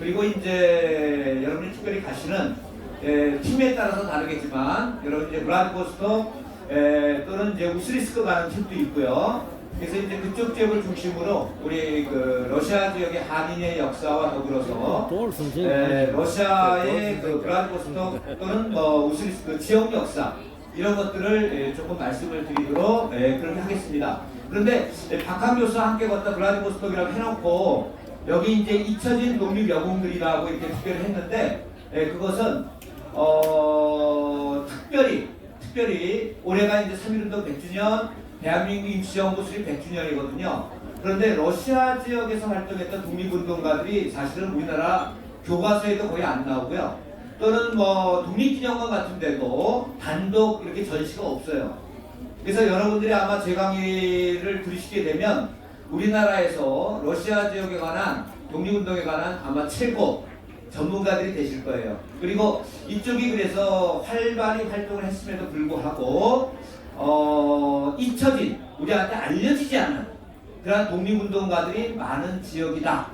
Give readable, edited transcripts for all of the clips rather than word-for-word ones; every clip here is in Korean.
그리고 이제 여러분이 특별히 가시는 팀에 따라서 다르겠지만 여러분 이제 블라디보스톡 또는 이제 우스리스크 가는 팀도 있고요. 그래서 이제 그쪽 지역을 중심으로 우리 그 러시아 지역의 한인의 역사와 더불어서 러시아의 그 블라디보스톡 또는 뭐 우스리스크 지역 역사 이런 것들을 조금 말씀을 드리도록 그렇게 하겠습니다. 그런데 박한 교수와 함께 걷다 블라디보스톡이라고 해놓고 여기 이제 잊혀진 독립 여공들이라고 이렇게 특별히 했는데 그것은 특별히 올해가 이제 3.1운동 100주년 대한민국 임시정부 수립 100주년이거든요. 그런데 러시아 지역에서 활동했던 독립운동가들이 사실은 우리나라 교과서에도 거의 안 나오고요. 또는 뭐 독립기념관 같은 데도 단독 이렇게 전시가 없어요. 그래서 여러분들이 아마 제 강의를 들으시게 되면 우리나라에서 러시아 지역에 관한 독립운동에 관한 아마 최고 전문가들이 되실 거예요. 그리고 이쪽이 그래서 활발히 활동을 했음에도 불구하고 잊혀진, 우리한테 알려지지 않은 그런 독립운동가들이 많은 지역이다.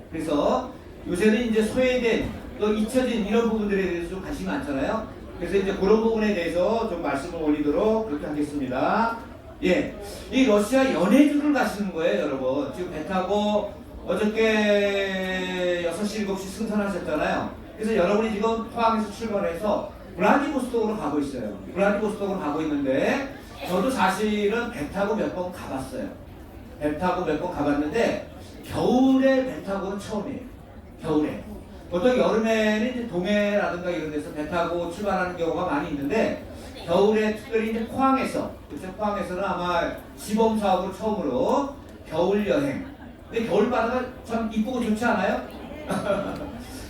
그래서 요새는 이제 소외된 또 잊혀진 이런 부분들에 대해서 좀 관심이 많잖아요. 그래서 이제 그런 부분에 대해서 좀 말씀을 올리도록 그렇게 하겠습니다. 예, 이 러시아 연해주를 가시는 거예요, 여러분. 지금 배 타고 어저께 6시, 7시 승선하셨잖아요. 그래서 여러분이 지금 포항에서 출발해서 블라디보스톡으로 가고 있어요. 블라디보스톡으로 가고 있는데 저도 사실은 배 타고 몇 번 가봤어요. 배 타고 몇 번 가봤는데 겨울에 배 타고는 처음이에요. 겨울에. 보통 여름에는 이제 동해라든가 이런 데서 배 타고 출발하는 경우가 많이 있는데 겨울에 특별히 이제 포항에서, 그렇죠? 포항에서는 아마 시범 사업으로 처음으로 겨울 여행. 근데 겨울 바다가 참 이쁘고 좋지 않아요?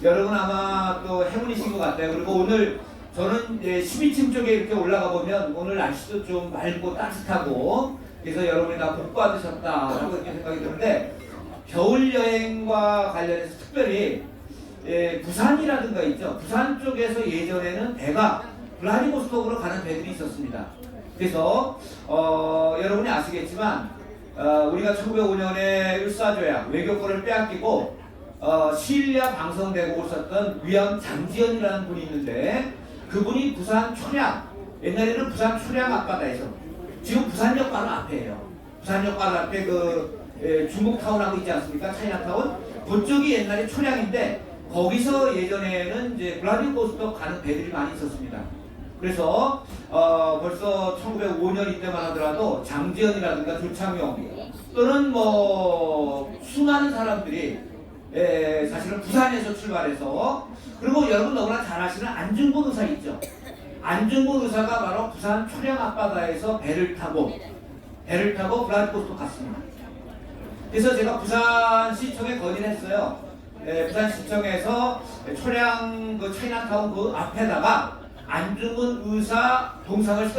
여러분 아마 또 행운이신 것 같아요. 그리고 오늘 저는 12층 쪽에 이렇게 올라가 보면 오늘 날씨도 좀 맑고 따뜻하고 그래서 여러분이 다 복 받으셨다라고 이렇게 생각이 드는데 겨울 여행과 관련해서 특별히 부산이라든가 있죠. 부산 쪽에서 예전에는 배가 블라디보스톡으로 가는 배들이 있었습니다. 그래서 여러분이 아시겠지만 우리가 1905년에 을사조약 외교권을 빼앗기고 시일리아 방성대국을 썼던 위원 장지연이라는 분이 있는데 그분이 부산 초량, 옛날에는 부산 초량 앞바다에서 지금 부산역 바로 앞에예요. 부산역 바로 앞에 그 중국타운하고 있지 않습니까? 차이나타운. 그쪽이 옛날에 초량인데 거기서 예전에는 이제 블라디보스톡 가는 배들이 많이 있었습니다. 그래서 벌써 1905년 이때만 하더라도 장지연이라든가 조창용 또는 뭐 수많은 사람들이 사실은 부산에서 출발해서 그리고 여러분 너무나 잘 아시는 안중근 의사 있죠. 안중근 의사가 바로 부산 초량 앞바다에서 배를 타고 블라디보스톡 갔습니다. 그래서 제가 부산시청에 건의를 했어요. 부산시청에서 초량 그 차이나타운 그 앞에다가 안중근 의사 동상을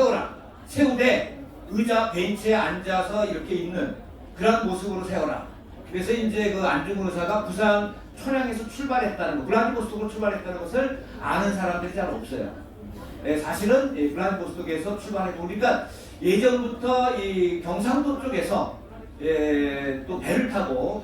세우되 의자 벤치에 앉아서 이렇게 있는 그런 모습으로 세워라. 그래서 이제 그 안중근 의사가 부산 초량에서 출발했다는 거, 블라디보스톡으로 출발했다는 것을 아는 사람들이 잘 없어요. 사실은 블라디보스톡에서 출발했고, 그러니까 예전부터 이 경상도 쪽에서 또 배를 타고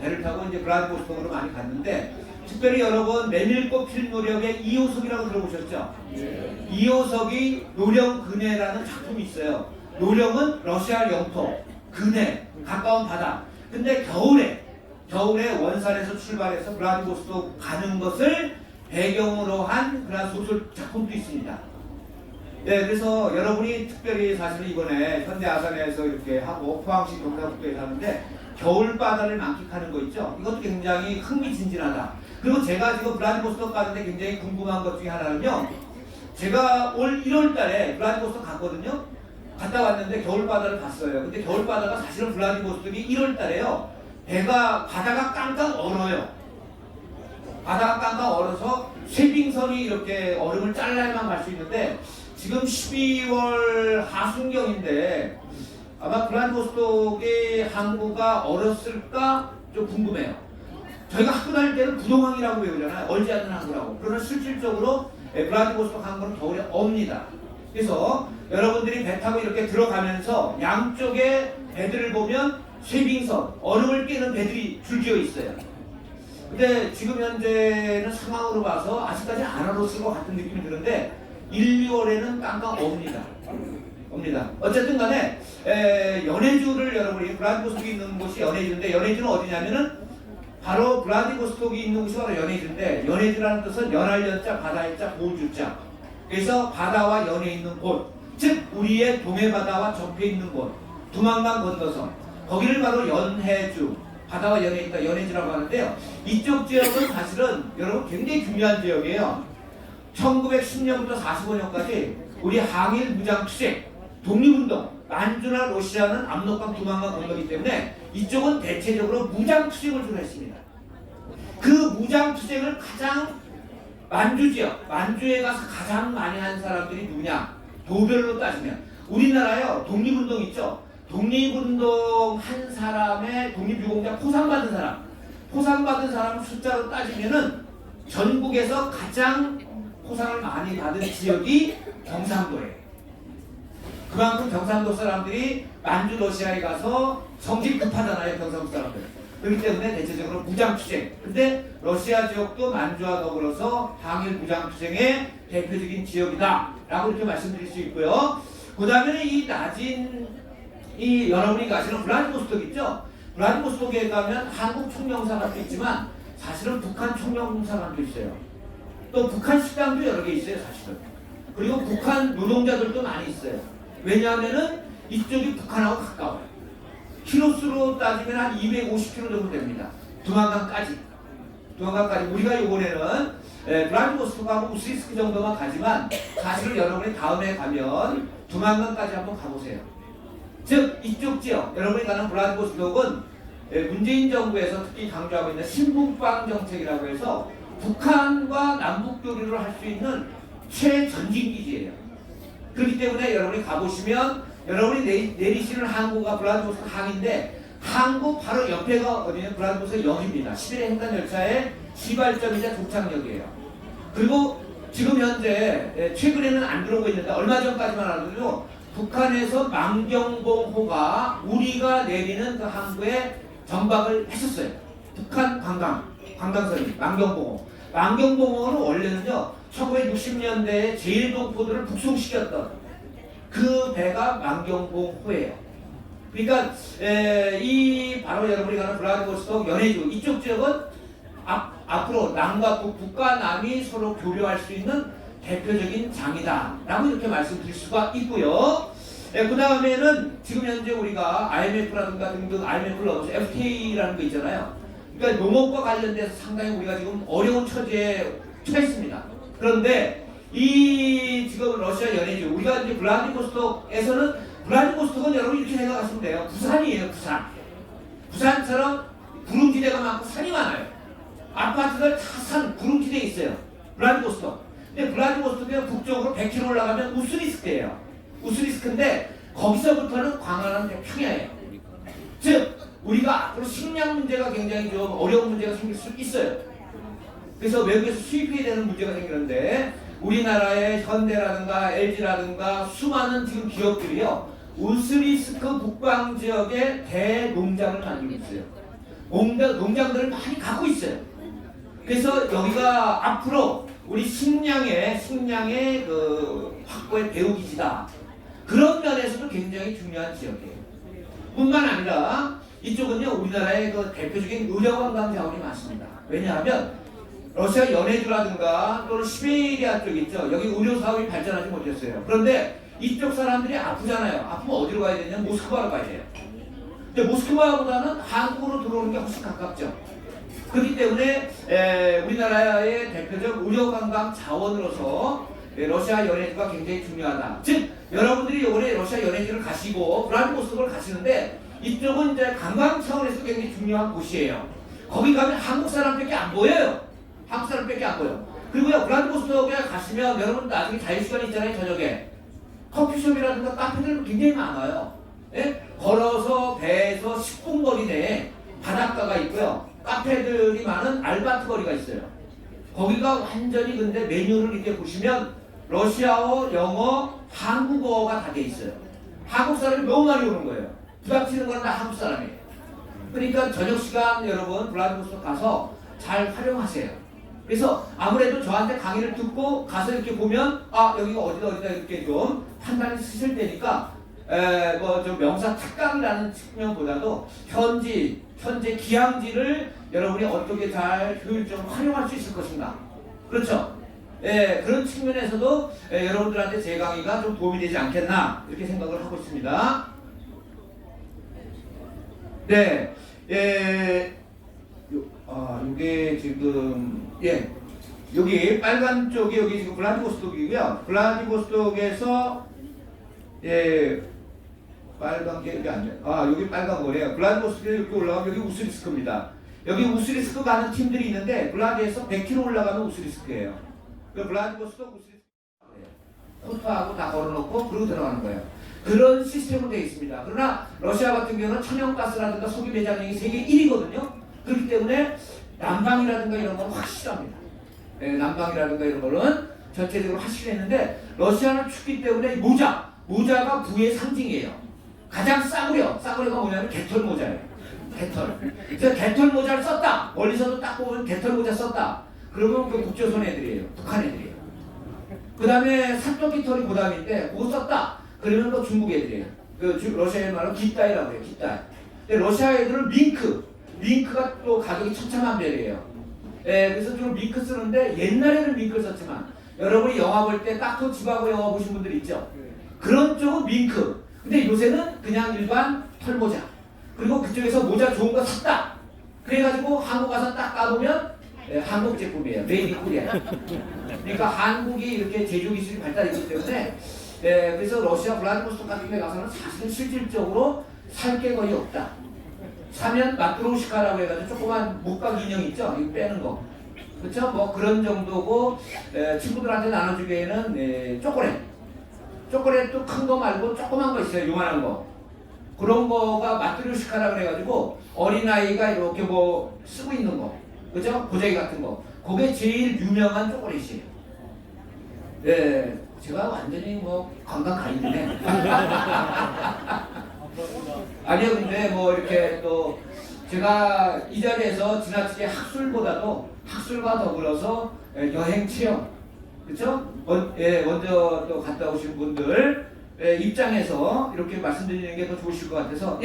이제 블라디보스톡으로 많이 갔는데, 특별히 여러분 메밀꽃 필 노력의 이호석이라고 들어보셨죠? 네. 이호석이 노령근해라는 작품이 있어요. 노령은 러시아 영토, 근해, 가까운 바다. 근데 겨울에 원산에서 출발해서 블라디보스톡 가는 것을 배경으로 한 그런 소설 작품도 있습니다. 네, 그래서 여러분이 특별히 사실은 이번에 현대 아산에서 이렇게 하고 포항시 경상북도에서 하는데 겨울 바다를 만끽하는 거 있죠? 이것도 굉장히 흥미진진하다. 그리고 제가 지금 블라디보스톡 가는데 굉장히 궁금한 것 중에 하나는요. 제가 올 1월 달에 블라디보스톡 갔거든요. 갔다 왔는데 겨울 바다를 봤어요. 근데 겨울 바다가 사실은 블라디보스톡이 1월 달에요. 바다가 깡깡 얼어요. 바다가 깡깡 얼어서 쇠빙선이 이렇게 얼음을 잘라야만 갈 수 있는데 지금 12월 하순경인데 아마 블라디보스톡의 항구가 얼었을까 좀 궁금해요. 저희가 학교 다닐 때는 부동항이라고 배우잖아요. 얼지 않는 항구라고. 그러나 실질적으로 블라디보스톡 항구는 겨울에 옵니다. 그래서 여러분들이 배 타고 이렇게 들어가면서 양쪽에 배들을 보면 쇠빙선, 얼음을 깨는 배들이 줄지어 있어요. 근데 지금 현재는 상황으로 봐서 아직까지 안 알아뒀을 것 같은 느낌이 드는데 1, 2월에는 깡깡 옵니다. 옵니다. 어쨌든 간에 연해주를 여러분이 블라디보스톡이 있는 곳이 연해주인데 연해주는 어디냐면은 바로 블라디보스톡이 있는 곳이 바로 연해주인데 연해주라는 뜻은 연할 연자 바다의 자 보주자. 그래서 바다와 연해 있는 곳, 즉 우리의 동해바다와 접해 있는 곳, 두만강 건너서 거기를 바로 연해주, 바다와 연해 있다 연해주라고 하는데요. 이쪽 지역은 사실은 여러분 굉장히 중요한 지역이에요. 1910년부터 45년까지 우리 항일 무장투쟁, 독립운동, 만주나 러시아는 압록강 두만강 건너기 때문에 이쪽은 대체적으로 무장투쟁을 주로 했습니다. 그 무장투쟁을 가장 만주 지역, 만주에 가서 가장 많이 한 사람들이 누구냐? 도별로 따지면 우리나라요 독립운동 있죠? 독립운동 한 사람의 독립유공자 포상받은 사람 숫자로 따지면은 전국에서 가장 포상을 많이 받은 지역이 경상도예요. 그만큼 경상도 사람들이 만주 러시아에 가서 성질 급하잖아요, 경상도 사람들. 그렇기 때문에 대체적으로 무장투쟁. 근데 러시아 지역도 만주와 더불어서 항일 무장투쟁의 대표적인 지역이다 라고 이렇게 말씀드릴 수 있고요. 그 다음에 이 낮은 여러분이 가시는 블라디보스톡 있죠? 블라디보스톡에 가면 한국 총영사관도 있지만 사실은 북한 총영사관도 있어요. 또 북한 식당도 여러 개 있어요, 사실은. 그리고 북한 노동자들도 많이 있어요. 왜냐하면은 이쪽이 북한하고 가까워요. 키로수로 따지면 한 250km 정도 됩니다. 두만강까지 우리가 이번에는 블라디보스톡하고 우스리스크 정도만 가지만 사실은 여러분이 다음에 가면 두만강까지 한번 가보세요. 즉 이쪽 지역 여러분이 가는 블라디보스톡은 문재인 정부에서 특히 강조하고 있는 신북방 정책이라고 해서 북한과 남북 교류를 할 수 있는 최전진 기지예요. 그렇기 때문에 여러분이 가보시면 여러분이 내리시는 항구가 블라디보스톡 항인데 항구 바로 옆에가 어디냐 블라디보스톡 역입니다. 11회 횡단 열차의 시발점이자 도착역이에요. 그리고 지금 현재 최근에는 안 들어오고 있는데 얼마 전까지만 하더라도 북한에서 망경봉호가 우리가 내리는 그 항구에 정박을 했었어요. 북한 관광선이 망경봉호는 원래는요 1960년대에 제일동포들을 북송시켰던 그 배가 망경봉호예요. 그러니까 이 바로 여러분이 가는 블라디보스톡 연해주 이쪽 지역은 앞으로 남과 북과 남이 서로 교류할 수 있는 대표적인 장이다 라고 이렇게 말씀드릴 수가 있고요. 그 다음에는 지금 현재 우리가 IMF라든가 등등 IMF를 넘어서 FTA라는 거 있잖아요. 그러니까 농업과 관련돼서 상당히 우리가 지금 어려운 처지에 처했습니다. 그런데 이 지금 러시아 연해주 우리가 이제 블라디보스톡은 여러분 이렇게 생각하시면 돼요. 부산이에요, 부산처럼 구름지대가 많고 산이 많아요. 아파트들 다 산 구름지대에 있어요. 블라디보스톡. 근데 블라디보스톡에 북쪽으로 100km 올라가면 우스리스크예요. 우스리스크인데 거기서부터는 광활한 평야예요. 즉 우리가 앞으로 식량 문제가 굉장히 좀 어려운 문제가 생길 수 있어요. 그래서 외국에서 수입해야 되는 문제가 생기는데 우리나라의 현대라든가 LG라든가 수많은 지금 기업들이요 우스리스크 북방 지역에 대농장을 만들고 있어요. 농장들을 많이 갖고 있어요. 그래서 여기가 앞으로 우리 식량의 그 확보의 배후기지다. 그런 면에서도 굉장히 중요한 지역이에요. 뿐만 아니라 이쪽은요 우리나라의 그 대표적인 의료관광 자원이 많습니다. 왜냐하면 러시아 연해주라든가 또는 시베리아 쪽 있죠. 여기 의료 사업이 발전하지 못했어요. 그런데 이쪽 사람들이 아프잖아요. 아프면 어디로 가야 되냐? 모스크바로 가야 돼요. 근데 모스크바보다는 한국으로 들어오는 게 훨씬 가깝죠. 그렇기 때문에 우리나라의 대표적 의료관광 자원으로서 러시아 연해주가 굉장히 중요하다. 즉 여러분들이 이번에 러시아 연해주를 가시고 블라디보스톡을 가시는데 이쪽은 이제 관광 차원에서 굉장히 중요한 곳이에요. 거기 가면 한국 사람밖에 안 보여요. 그리고요 블라디보스톡에 가시면 여러분 나중에 자유시간이 있잖아요. 저녁에 커피숍이라든가 카페들 굉장히 많아요. 예? 걸어서 배에서 10분 거리 내에 바닷가가 있고요. 카페들이 많은 알바트 거리가 있어요. 거기가 완전히 근데 메뉴를 이렇게 보시면 러시아어, 영어, 한국어가 다 돼 있어요. 한국 사람이 너무 많이 오는 거예요. 부닥치는 건 다 한국 사람이에요. 그러니까 저녁 시간 여러분 블라디보스톡 가서 잘 활용하세요. 그래서 아무래도 저한테 강의를 듣고 가서 이렇게 보면 여기가 어디다 이렇게 좀 판단이 쓰실 때니까 좀 명사 특강이라는 측면보다도 현재 기항지를 여러분이 어떻게 잘 효율적으로 활용할 수 있을 것인가. 그렇죠? 그런 측면에서도 여러분들한테 제 강의가 좀 도움이 되지 않겠나 이렇게 생각을 하고 있습니다. 네, 이게 지금 여기 빨간 쪽이 여기 지금 블라디보스톡이고요. 블라디보스톡에서 빨간 게 여기 안 돼. 여기 빨간 거래요. 블라디보스톡에 이렇게 올라가면 여기 우스리스크입니다. 여기 우스리스크 가는 팀들이 있는데 블라디에서 100km 올라가면 우스리스크예요. 그 블라디보스톡 우스리스크 코트하고 다 걸어놓고 그러고 들어가는 거예요. 그런 시스템으로 되어 있습니다. 그러나 러시아 같은 경우는 천연가스라든가 석유 매장량이 세계 1위거든요. 그렇기 때문에 난방이라든가 이런 건 확실합니다. 난방이라든가 이런 거는 전체적으로 확실했는데 러시아는 춥기 때문에 모자가 부의 상징이에요. 가장 싸구려가 뭐냐면 개털 모자예요. 개털. 그래서 개털 모자를 썼다. 멀리서도 딱 보면 개털 모자 썼다. 그러면 그 북조선 애들이에요. 북한 애들이에요. 그 다음에 산토끼 털이 그 다음인데 그거 썼다. 그러면 또 중국 애들이에요. 러시아의 말로 깃다이라고 해요. 깃다이. 근데 러시아 애들은 밍크가 또 가격이 천차만별이에요. 그래서 좀 밍크 쓰는데 옛날에는 밍크를 썼지만 여러분이 영화 볼 때 딱토 지바고 영화 보신 분들 있죠? 그런 쪽은 밍크. 근데 요새는 그냥 일반 털모자. 그리고 그쪽에서 모자 좋은 거 샀다. 그래가지고 한국 가서 딱 까보면 한국 제품이에요. 메이드 인 코리아. 그러니까 한국이 이렇게 제조 기술이 발달했기 때문에 그래서 러시아 블라디보스톡 같은 데 가서는 사실은 실질적으로 살 게 거의 없다. 사면 마트로시카라고 해가지고 조그만 목각 인형 있죠? 이거 빼는 거. 그렇죠? 뭐 그런 정도고 친구들한테 나눠주기에는 초콜릿도 큰 거 말고 조그만 거 있어요. 요만한 거. 그런 거가 마트로시카라고 그래가지고 어린아이가 이렇게 뭐 쓰고 있는 거. 그죠? 보자기 같은 거. 그게 제일 유명한 초콜릿이에요. 제가 완전히 뭐 관광 가이드네. 아니요, 근데 뭐 이렇게 또 제가 이 자리에서 지나치게 학술과 더불어서 여행 체험, 그렇죠? 먼저 또 갔다 오신 분들 입장에서 이렇게 말씀드리는 게 더 좋으실 것 같아서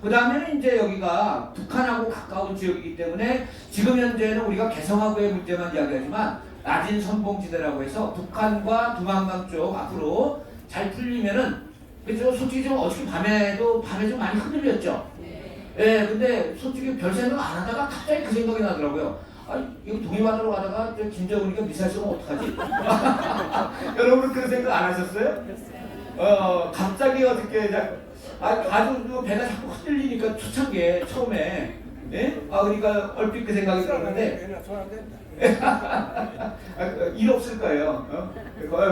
그 다음에는 이제 여기가 북한하고 가까운 지역이기 때문에 지금 현재는 우리가 개성하고의 문제만 이야기하지만 낮은 선봉지대라고 해서 북한과 두만강 쪽 앞으로 잘 풀리면은 그죠? 솔직히 좀 어저께 밤에 좀 많이 흔들렸죠. 근데 솔직히 별 생각 안 하다가 갑자기 그 생각이 나더라고요. 이거 동해바다로 가다가 김정은이가 미사일 쏘면 어떡하지? 여러분 그런 생각 안 하셨어요? 갑자기 어저께 아주 배가 자꾸 흔들리니까 초창기에 처음에 그러니까 얼핏 그 생각이 들었는데 일 없을 거예요.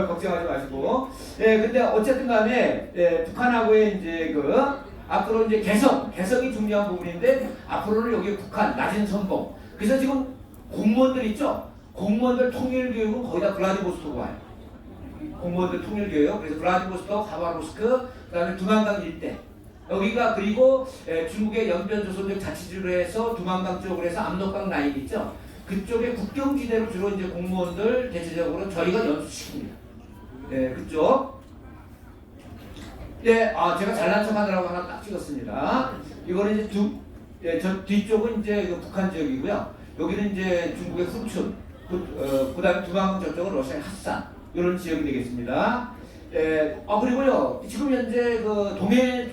걱정하지 마시고. 근데 어쨌든 간에 북한하고의 이제 앞으로 이제 개성이 중요한 부분인데 앞으로는 여기 북한 낮은 선봉. 그래서 지금 공무원들 있죠? 공무원들 통일교육은 거의 다 블라디보스토크 와요. 공무원들 통일교육. 그래서 블라디보스토크, 하바롭스크, 그다음에 두만강 일대. 여기가 그리고 중국의 연변조선족 자치주로 해서 두만강 쪽으로 해서 압록강 라인 있죠? 그쪽에 국경지대로 주로 이제 공무원들 대체적으로 저희가 연수시킵니다. 그쪽. 제가 잘난 척 하느라고 하나 딱 찍었습니다. 이거는 이제 저 뒤쪽은 이제 북한 지역이고요. 여기는 이제 중국의 후춘, 그 다음에 두만강 저쪽은 러시아의 핫산, 이런 지역이 되겠습니다. 그리고요, 지금 현재 동해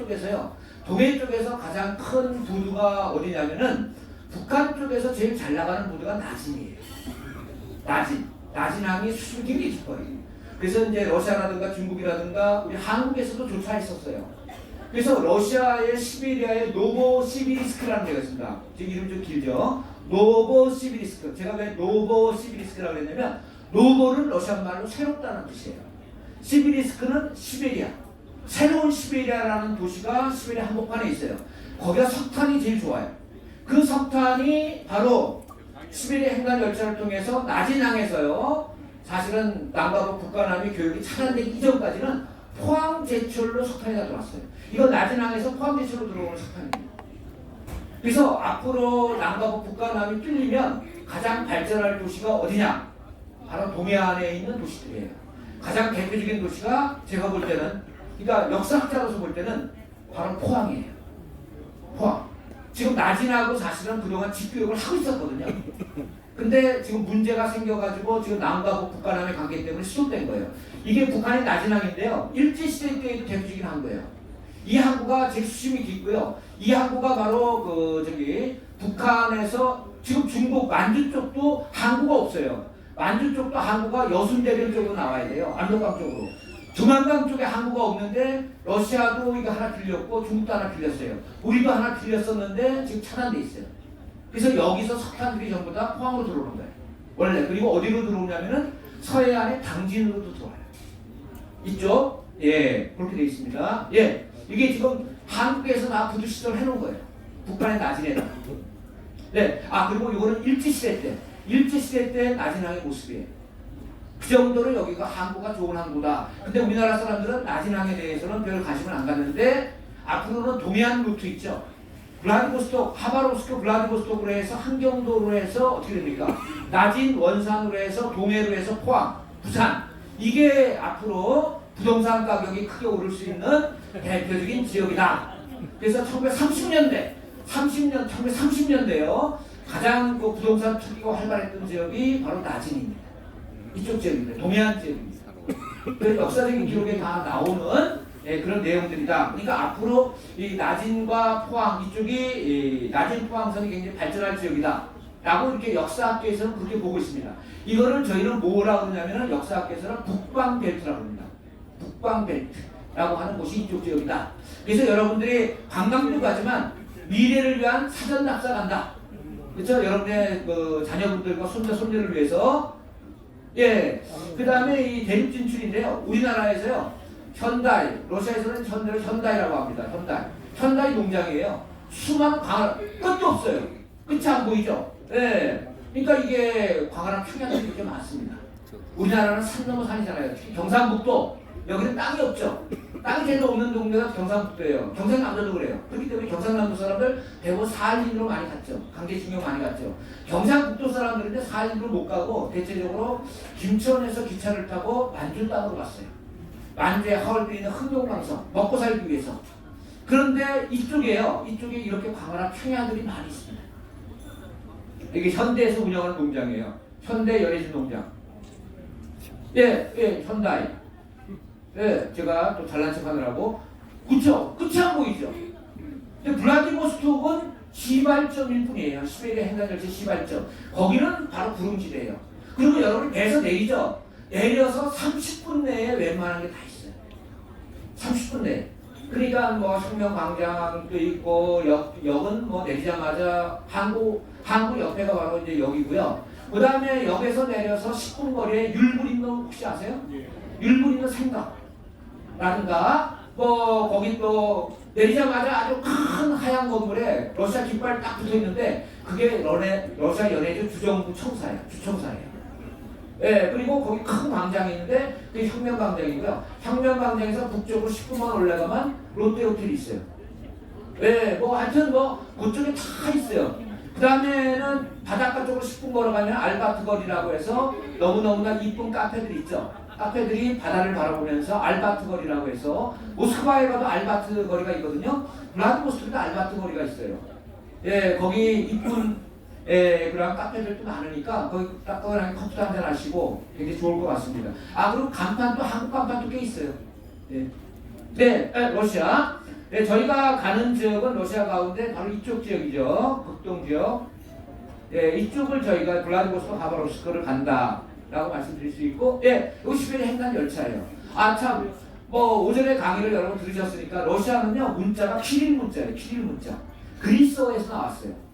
쪽에서 가장 큰 부두가 어디냐면은 북한 쪽에서 제일 잘 나가는 부두가 나진이에요. 나진항이 수심이 굉장히 깊어요. 그래서 이제 러시아라든가 중국이라든가 우리 한국에서도 조사했었어요. 그래서 러시아의 시베리아의 노보시비리스크라는 데가 있습니다. 지금 이름 좀 길죠? 노보시비리스크. 제가 왜 노보시비리스크라고 그랬냐면 노보는 러시아 말로 새롭다는 뜻이에요. 시비리스크는 시베리아. 새로운 시베리아라는 도시가 시베리아 한복판에 있어요. 거기가 석탄이 제일 좋아요. 그 석탄이 바로 시베리아 횡단 열차를 통해서 나진항에서요. 사실은 남과 북한함이 교육이 차단되기 이전까지는 포항 제철로 석탄이 다 들어왔어요. 이거 나진항에서 포항 제철로 들어오는 석탄입니다. 그래서 앞으로 남과 북과 남이 뚫리면 가장 발전할 도시가 어디냐? 바로 동해안에 있는 도시들이에요. 가장 대표적인 도시가 제가 볼 때는, 그러니까 역사학자로서 볼 때는 바로 포항이에요. 포항. 지금 나진하고 사실은 그동안 집교육을 하고 있었거든요. 근데 지금 문제가 생겨가지고 지금 남과 북과 남의 관계 때문에 수도된 거예요. 이게 북한의 나진항인데요. 일제시대 때에도 대표적인 항구예요. 이 항구가 제일 수심이 깊고요. 이 항구가 바로 북한에서 지금 중국 만주 쪽도 항구가 없어요. 만주 쪽도 항구가 여순대변 쪽으로 나와야 돼요. 압록강 쪽으로. 두만강 쪽에 항구가 없는데 러시아도 이거 하나 빌렸고 중국도 하나 빌렸어요. 우리도 하나 빌렸었는데 지금 차단돼 있어요. 그래서 여기서 석탄들이 전부 다 포항으로 들어오는 거예요. 원래. 그리고 어디로 들어오냐면은 서해안의 당진으로도 들어와요. 이쪽. 예, 그렇게 돼 있습니다. 예, 이게 지금 한국에서 나 구두 시설 해놓은 거예요. 북한의 나진에다. 네, 그리고 이거는 일제시대 때 나진항의 모습이에요. 그 정도로 여기가 항구가 좋은 항구다. 근데 우리나라 사람들은 나진항에 대해서는 별 관심을 안 갖는데 앞으로는 동해안 루트 있죠. 블라디보스톡, 하바롭스크 블라디보스톡으로 해서 한경도로 해서 어떻게 됩니까? 나진, 원산으로 해서 동해로 해서 포항, 부산. 이게 앞으로 부동산 가격이 크게 오를 수 있는 대표적인 지역이다. 그래서 1930년대요. 가장 그 부동산 투기가 활발했던 지역이 바로 나진입니다. 이쪽 지역입니다. 동해안 지역입니다. 그래서 역사적인 기록에 다 나오는 그런 내용들이다. 그러니까 앞으로 이 나진과 포항 이쪽이 나진 포항선이 굉장히 발전할 지역이다. 라고 이렇게 역사학계에서는 그렇게 보고 있습니다. 이거를 저희는 뭐라고 그러냐면은 역사학계에서는 북방벨트라고 합니다. 북방벨트라고 하는 곳이 이쪽 지역이다. 그래서 여러분들이 관광도 가지만 미래를 위한 사전 납사 간다. 그렇죠? 여러분의 그 자녀분들과 손녀를 위해서. 예. 그 다음에 이 대륙 진출인데요. 우리나라에서요. 현다이, 러시아에서는 현다이라고 합니다. 현다이 농장이에요. 수많은 광활, 끝도 없어요. 끝이 안 보이죠? 예. 그러니까 이게 광활한 평야들이 꽤 많습니다. 우리나라는 산 넘어 산이잖아요. 특히 경상북도, 여기는 땅이 없죠. 땅이 제일 없는 동네가 경상북도예요. 경상남도도 그래요. 그렇기 때문에 경상남도 사람들 대부분 사할린으로 많이 갔죠. 강제징용 많이 갔죠. 경상북도 사람들인데 사할린으로 못 가고 대체적으로 김천에서 기차를 타고 만주 땅으로 갔어요. 만주에 하얼빈에 있는 흑룡강성 먹고 살기 위해서. 그런데 이쪽에 이렇게 광활한 평야들이 많이 있습니다. 이게 현대에서 운영하는 농장이에요. 현대 연해진 농장. 예, 현다이. 예, 제가 또 잘난 척 하느라고. 그쵸? 끝이 안 보이죠? 근데 블라디보스톡은 시발점일 뿐이에요. 시베리아 횡단열차 시발점. 거기는 바로 구름지대예요. 그리고 여러분이 배에서 내리죠? 내려서 30분 내에 웬만한 게 다 있어요. 30분 내에. 그러니까 뭐 혁명광장도 있고 역은 뭐 내리자마자 항구 옆에가 바로 이제 역이고요. 그 다음에 역에서 내려서 10분 거리에 율불 있는 혹시 아세요? 율불 있는 생각라든가 뭐 거기 또 내리자마자 아주 큰 하얀 건물에 러시아 깃발 딱 붙어 있는데 그게 러시아 연해주 주정부 주청사예요. 예, 그리고 거기 큰 광장이 있는데 그게 혁명광장이고요. 혁명광장에서 북쪽으로 10분만 올라가면 롯데호텔이 있어요. 예, 뭐 하여튼 뭐 그쪽에 다 있어요. 그 다음에는 바닷가 쪽으로 10분 걸어가면 알바트 거리라고 해서 너무너무나 이쁜 카페들이 있죠. 카페들이 바다를 바라보면서 알바트 거리라고 해서 모스크바에 가도 알바트 거리가 있거든요. 블라디보스톡에도 알바트 거리가 있어요. 예, 거기 이쁜 그런 카페들도 많으니까 거기 따끈하게 커피도 한잔 하시고 굉장히 좋을 것 같습니다. 그리고 간판도 한국 간판도 꽤 있어요. 네, 러시아. 네, 저희가 가는 지역은 러시아 가운데 바로 이쪽 지역이죠. 극동 지역. 네, 이쪽을 저희가 블라디보스토크 하바롭스크를 간다라고 말씀드릴 수 있고, 여기 시베리아 횡단 열차예요. 참, 뭐 오전에 강의를 여러분 들으셨으니까 러시아는요 문자가 키릴 문자예요. 키릴 문자. 그리스어에서 나왔어요.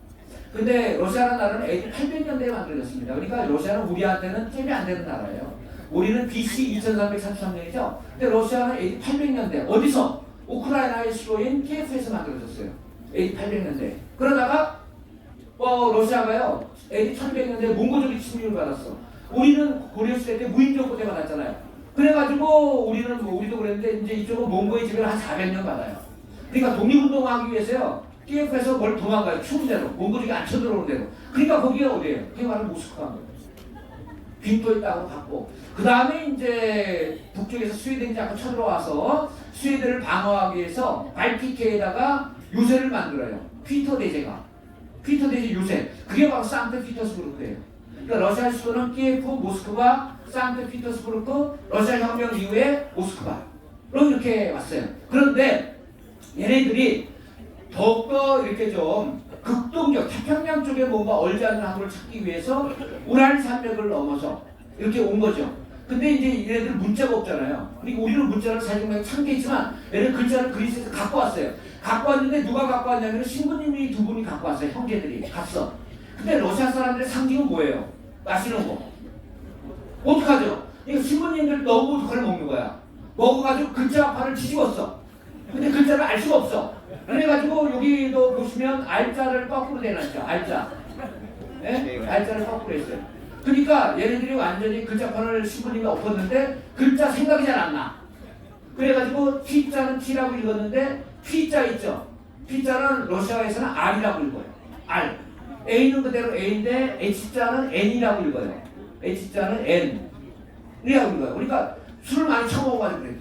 근데 러시아라는 나라는 AD 800년대에 만들어졌습니다. 그러니까 러시아는 우리한테는 잽이 안 되는 나라예요. 우리는 BC 2333년이죠. 근데 러시아는 AD 800년대 어디서? 우크라이나의 수도인 키예프에서 만들어졌어요. AD 800년대. 그러다가 러시아가요 AD 1200년대에 몽고족이 침입을 받았어. 우리는 고려시대 때 무인정부 때 받았잖아요. 그래가지고 우리도 그랬는데 이제 이쪽은 몽고의 지배를 한 400년 받아요. 그러니까 독립운동하기 위해서요 키예프에서 뭘 도망가요. 추운 데로. 몽골이 안 쳐들어오는 데로. 그러니까 거기가 어디예요? 그게 바로 모스크바인 거예요. 빈도에 따고 갔고, 그 다음에 이제 북쪽에서 스웨덴이 자꾸 쳐들어와서 스웨덴을 방어하기 위해서 발티케에다가 요새를 만들어요. 피터 대제가. 피터 대제 요새. 그게 바로 상트피터스부르크예요. 그러니까 러시아 수도는 키예프, 모스크바, 상트피터스부르크, 러시아 혁명 이후에 모스크바로 이렇게 왔어요. 그런데 얘네들이 더욱더 이렇게 좀 극동적 태평양 쪽에 뭔가 얼지않은 항구를 찾기 위해서 우랄 산맥을 넘어서 이렇게 온 거죠. 근데 이제 얘네들 문자가 없잖아요. 그러니까 우리는 문자를 사진에 참겠지만 얘는 글자를 그리스에서 갖고 왔어요. 갖고 왔는데 누가 갖고 왔냐면 신부님이 두 분이 갖고 왔어요. 형제들이 갔어. 근데 러시아 사람들의 상징은 뭐예요? 마시는 거. 어떡하죠? 이거 신부님들 너무 그걸 먹는 거야. 먹어가지고 글자판을 뒤집었어. 근데 글자를 알 수가 없어. 그래가지고 여기도 보시면 알자를 거꾸로 내놨죠. 알자. 네? 알자를 거꾸로 했어요. 그러니까 얘네들이 완전히 글자판을 신부님이 엎었는데 글자 생각이 잘 안 나. 그래가지고 T자는 T라고 읽었는데 P자 있죠. P자는 러시아에서는 R이라고 읽어요. R. A는 그대로 A인데 H자는 N이라고 읽어요. H자는 N이라고 읽어요. 그러니까 술을 많이 처먹어가지고 그래요.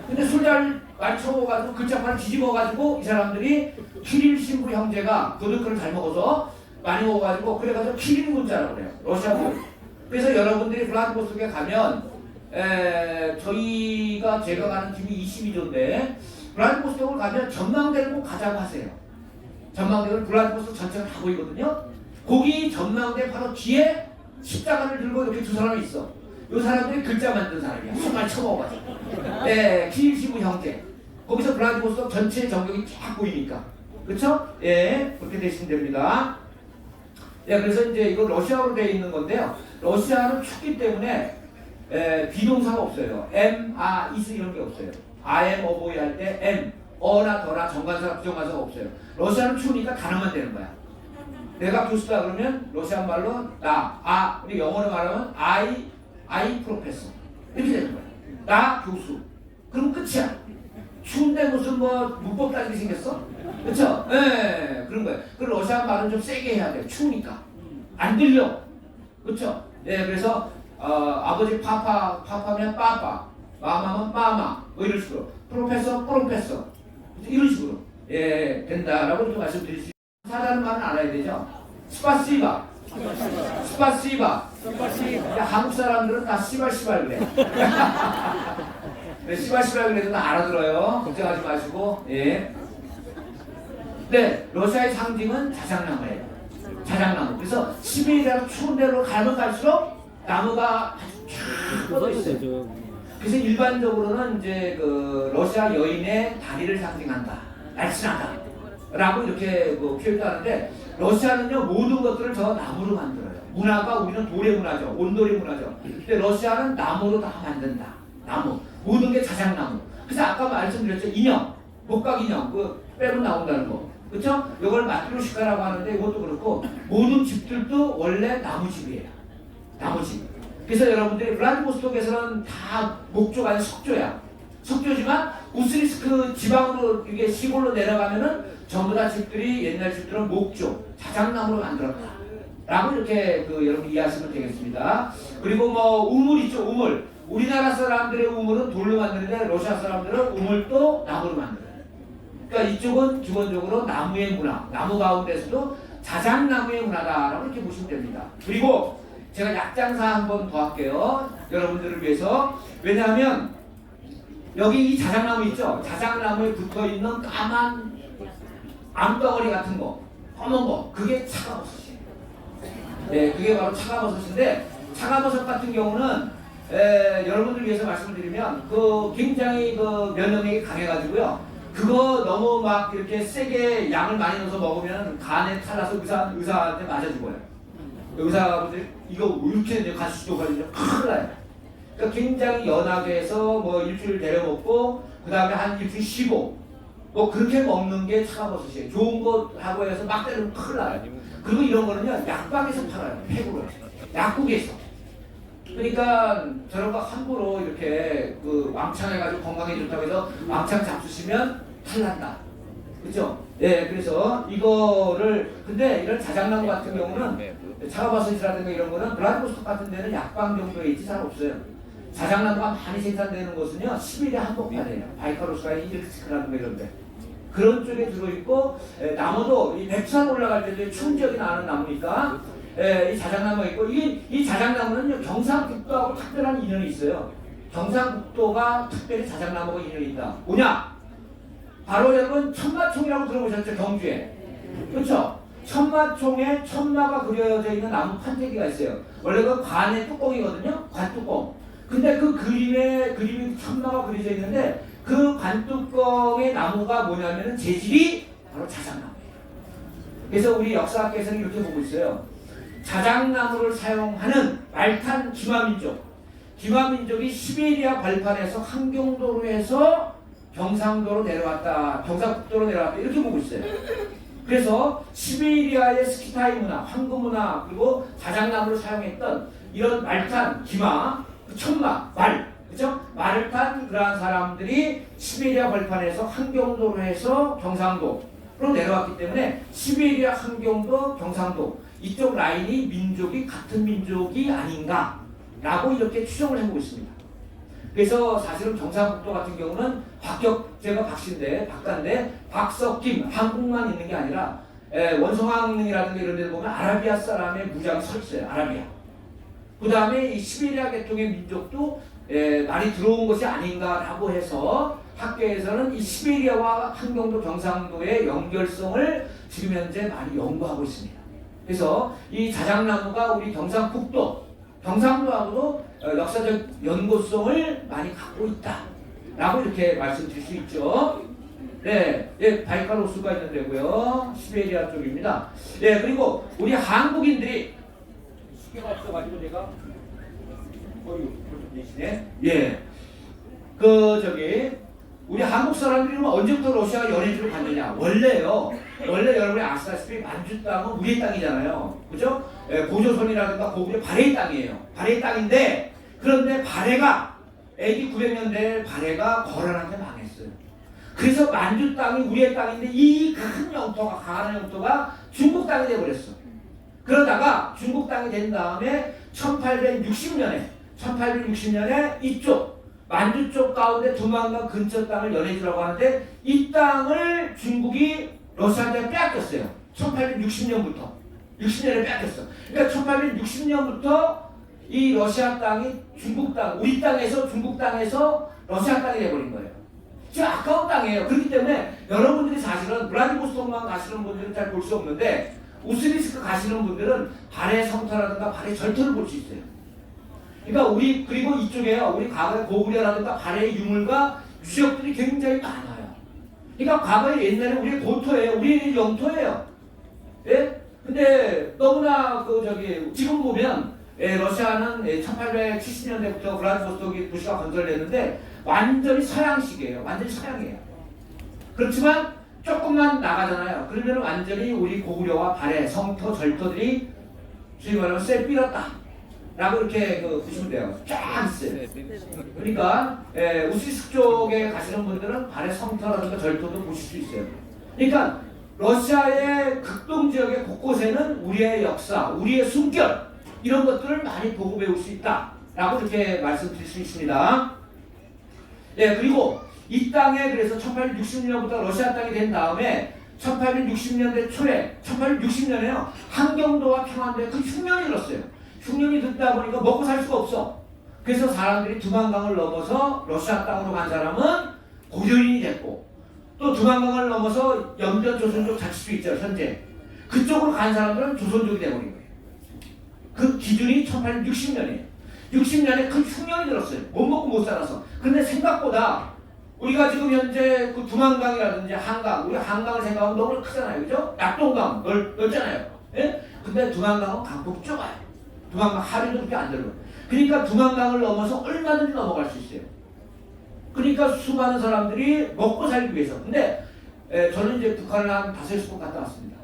근데 술 잘 많이 처먹어가지고 글자판을 뒤집어가지고 이 사람들이 키릴 신부 형제가 도둑을 잘 먹어서 많이 먹어가지고 그래가지고 키릴 문자라고 그래요. 러시아語. 그래서 여러분들이 블라디보스토크에 가면 제가 가는 팀이 22조인데 블라디보스토크를 가면 전망대를 꼭 가자고 하세요. 전망대는 블라디보스토크 전체가 다 보이거든요. 거기 전망대 바로 뒤에 십자가를 들고 이렇게 두 사람이 있어. 이 사람들이 글자 만든 사람이야. 술 많이 처먹어가지고. 네, 키릴 신부 형제. 거기서 블라디보스토크 전체 전경이 쫙 보이니까. 그쵸? 예, 그렇게 되시면 됩니다. 예, 그래서 이제 이거 러시아어로 되어 있는 건데요. 러시아는 춥기 때문에 비동사가 없어요. is 이런 게 없어요. I am a boy 할 때 am, 어나 더나 정관사, 부정관사가 없어요. 러시아는 추우니까 단어만 되는 거야. 내가 교수다 그러면 러시아 말로 나, 근데 영어로 말하면 I professor 이렇게 되는 거야. 나 교수. 그럼 끝이야. 추운데 무슨 뭐 문법 따지게 생겼어? 그쵸? 예, 그런 거예요. 그 러시아 말은 좀 세게 해야 돼요. 추우니까. 안 들려. 그쵸? 예, 그래서, 아버지 파파면 빠빠, 마마면 마마, 뭐 이런 식으로. 프로페서, 이런 식으로. 예, 된다라고 좀 말씀드릴 수 있어요. 사다는 말은 알아야 되죠? 스파시바. 한국 사람들은 다 시발 그래. 네, 시발 그래도 다 알아들어요. 걱정하지 마시고. 예. 네, 러시아의 상징은 자작나무예요. 자작나무. 그래서 시베리아로 추운 데로 가면 갈수록 나무가 아주 쫙 뻗어 있어요. 그래서 일반적으로는 이제 그 러시아 여인의 다리를 상징한다. 날씬하다. 라고 이렇게 뭐 표현도 하는데 러시아는요 모든 것들을 저 나무로 만들어요. 문화가 우리는 돌의 문화죠. 온돌의 문화죠. 근데 러시아는 나무로 다 만든다. 나무. 모든 게 자작나무. 그래서 아까 말씀드렸죠. 인형. 목각 인형. 그 빼면 나온다는 거. 그쵸? 이걸 마트로시카라고 하는데 이것도 그렇고 모든 집들도 원래 나무집이에요. 나무집. 그래서 여러분들이 블라디보스토크에서는 다 목조가 아니라 석조야. 석조지만 우스리스크 지방으로 이게 시골로 내려가면은 전부 다 집들이 옛날 집들은 목조, 자작나무로 만들었다. 라고 이렇게 여러분 이해하시면 되겠습니다. 그리고 뭐 우물 있죠, 우물. 우리나라 사람들의 우물은 돌로 만드는데 러시아 사람들은 우물도 나무로 만들어요. 그러니까 이쪽은 기본적으로 나무의 문화, 나무 가운데서도 자작나무의 문화다라고 이렇게 보시면 됩니다. 그리고 제가 약장사 한 번 더 할게요. 여러분들을 위해서. 왜냐하면 여기 이 자작나무 있죠? 자작나무에 붙어있는 까만 암덩어리 같은 거, 검은 거, 그게 차가버섯이에요. 네, 그게 바로 차가버섯인데 차가버섯 같은 경우는 여러분들 위해서 말씀을 드리면 굉장히 면역력이 강해가지고요. 그거 너무 막 이렇게 세게 양을 많이 넣어서 먹으면 간에 탈라서 의사한테 맞아 죽어요. 의사분들이 이거 이렇게 가수도 걸리면 큰일 나요. 그러니까 굉장히 연하게 해서 뭐 일주일 데려 먹고 그 다음에 한 일주일 쉬고 뭐 그렇게 먹는 게 차가버섯이에요. 좋은 거 하고 해서 막 때리면 큰일 나요. 그리고 이런 거는요 약방에서 팔아요. 팩으로 약국에서. 그러니까 저런 거 함부로 이렇게 왕창 해가지고 건강에 좋다고 해서 왕창 잡수시면 탈난다. 그죠? 예, 그래서 이거를 근데 이런 자작나무 같은 경우는 차가버섯이라든가 이런 거는 블라디보스토크 같은 데는 약방 정도에 있지 잘 없어요. 자작나무가 많이 생산되는 곳은요 10일에 한 복판이에요. 바이카로스가 이르크스크라든가 이런 데 그런 쪽에 들어있고 나무도 이 백두산 올라갈 때도 충격이 나는 나무니까 이 자작나무가 있고 이 자작나무는 경상북도하고 특별한 인연이 있어요. 경상북도가 특별히 자작나무가 인연이 있다. 뭐냐? 바로 여러분 천마총이라고 들어보셨죠? 경주에. 그렇죠? 천마총에 천마가 그려져 있는 나무 판때기가 있어요. 원래 그 관의 뚜껑이거든요. 관뚜껑. 근데 그 그림이 천마가 그려져 있는데 그 관뚜껑의 나무가 뭐냐면은 재질이 바로 자작나무예요. 그래서 우리 역사학계에서는 이렇게 보고 있어요. 자작나무를 사용하는 말탄 기마민족이 시베리아 벌판에서 함경도로 해서 경상도로 내려왔다. 경상북도로 내려왔다. 이렇게 보고 있어요. 그래서 시베리아의 스키타이 문화, 황금 문화, 그리고 자작나무를 사용했던 이런 말탄, 기마, 천마, 말, 그죠? 말을 탄 그러한 사람들이 시베리아 벌판에서 함경도로 해서 경상도로 내려왔기 때문에 시베리아, 함경도, 경상도 이쪽 라인이 민족이 같은 민족이 아닌가라고 이렇게 추정을 해보고 있습니다. 그래서 사실은 경상북도 같은 경우는 박격제가 박간데 박석김 한국만 있는 게 아니라 원성항이라든가 이런 데 보면 아라비아 사람의 무장이 서 있어요. 아라비아. 그 다음에 이 시베리아 계통의 민족도 많이 들어온 것이 아닌가라고 해서 학계에서는 이 시베리아와 함경도 경상도의 연결성을 지금 현재 많이 연구하고 있습니다. 그래서 이 자작나무가 우리 경상도하고도 역사적 연고성을 많이 갖고 있다라고 이렇게 말씀드릴 수 있죠. 네, 바이칼 호수가 있는 데고요. 시베리아 쪽입니다. 네, 그리고 우리 한국인들이 수계가 없어가지고 제가 계시네. 예, 우리 한국 사람들이 언제부터 러시아가 연해주로 갔느냐? 원래 여러분이 아시다시피 만주 땅은 우리의 땅이잖아요. 그죠? 고조선이라든가 고구려 발해의 땅이에요. 발해의 땅인데 그런데 발해가 AD 900년대 발해가 거란한테 망했어요. 그래서 만주 땅이 우리의 땅인데 이 큰 영토가 강한 영토가 중국 땅이 돼버렸어. 그러다가 중국 땅이 된 다음에 1860년에 이쪽 만주 쪽 가운데 두만강 근처 땅을 연해주라고 하는데 이 땅을 중국이 러시아한테 빼앗겼어요. 1860년부터 60년에 빼앗겼어. 그러니까 1860년부터 이 러시아 땅이 중국 땅, 우리 땅에서 중국 땅에서 러시아 땅이 돼버린 거예요. 지금 아까운 땅이에요. 그렇기 때문에 여러분들이 사실은 블라디보스토크만 가시는 분들은 잘 볼 수 없는데 우스리스크 가시는 분들은 발해 성터라든가 발해 절터를 볼 수 있어요. 그러니까 그리고 이쪽에요. 우리 과거에 고구려라든가 발해의 유물과 유적들이 굉장히 많아요. 그러니까 과거에 옛날에 우리의 고토예요. 우리의 영토예요. 예? 근데 너무나 지금 보면 러시아는 1870년대부터 블라디보스토크 도시가 건설됐는데 완전히 서양식이에요. 완전히 서양이에요. 그렇지만 조금만 나가잖아요. 그러면 완전히 우리 고구려와 발해, 성터, 절터들이 소위 말하면 쎄 삐었다. 라고 이렇게 보시면 돼요. 쫙 있어요. 그러니까 우스리스크 쪽에 가시는 분들은 발해 성터라든가 절터도 보실 수 있어요. 그러니까 러시아의 극동 지역의 곳곳에는 우리의 역사, 우리의 숨결 이런 것들을 많이 보고 배울 수 있다라고 이렇게 말씀드릴 수 있습니다. 네, 그리고 이 땅에 그래서 1860년부터 러시아 땅이 된 다음에 1860년대 초에 1860년에요 함경도와 평안도에 그 흉년이 들었어요. 흉년이 듣다 보니까 먹고 살 수가 없어. 그래서 사람들이 두만강을 넘어서 러시아 땅으로 간 사람은 고려인이 됐고 또 두만강을 넘어서 염전 조선족 자치도 있죠. 현재 그쪽으로 간 사람들은 조선족이 돼버린 거예요. 그 기준이 1860년이에요. 60년에 큰 흉년이 들었어요. 못 먹고 못 살아서. 근데 생각보다 우리가 지금 현재 그 두만강이라든지 한강, 우리 한강을 생각하면 너무 크잖아요. 그죠? 낙동강 넓잖아요. 예? 근데 두만강은 강폭이 좁아요. 두만강 하루도 그렇게 안 들어요. 그러니까 두만강을 넘어서 얼마든지 넘어갈 수 있어요. 그러니까 수많은 사람들이 먹고 살기 위해서. 근데 저는 이제 북한을 한 5-6번 갔다 왔습니다.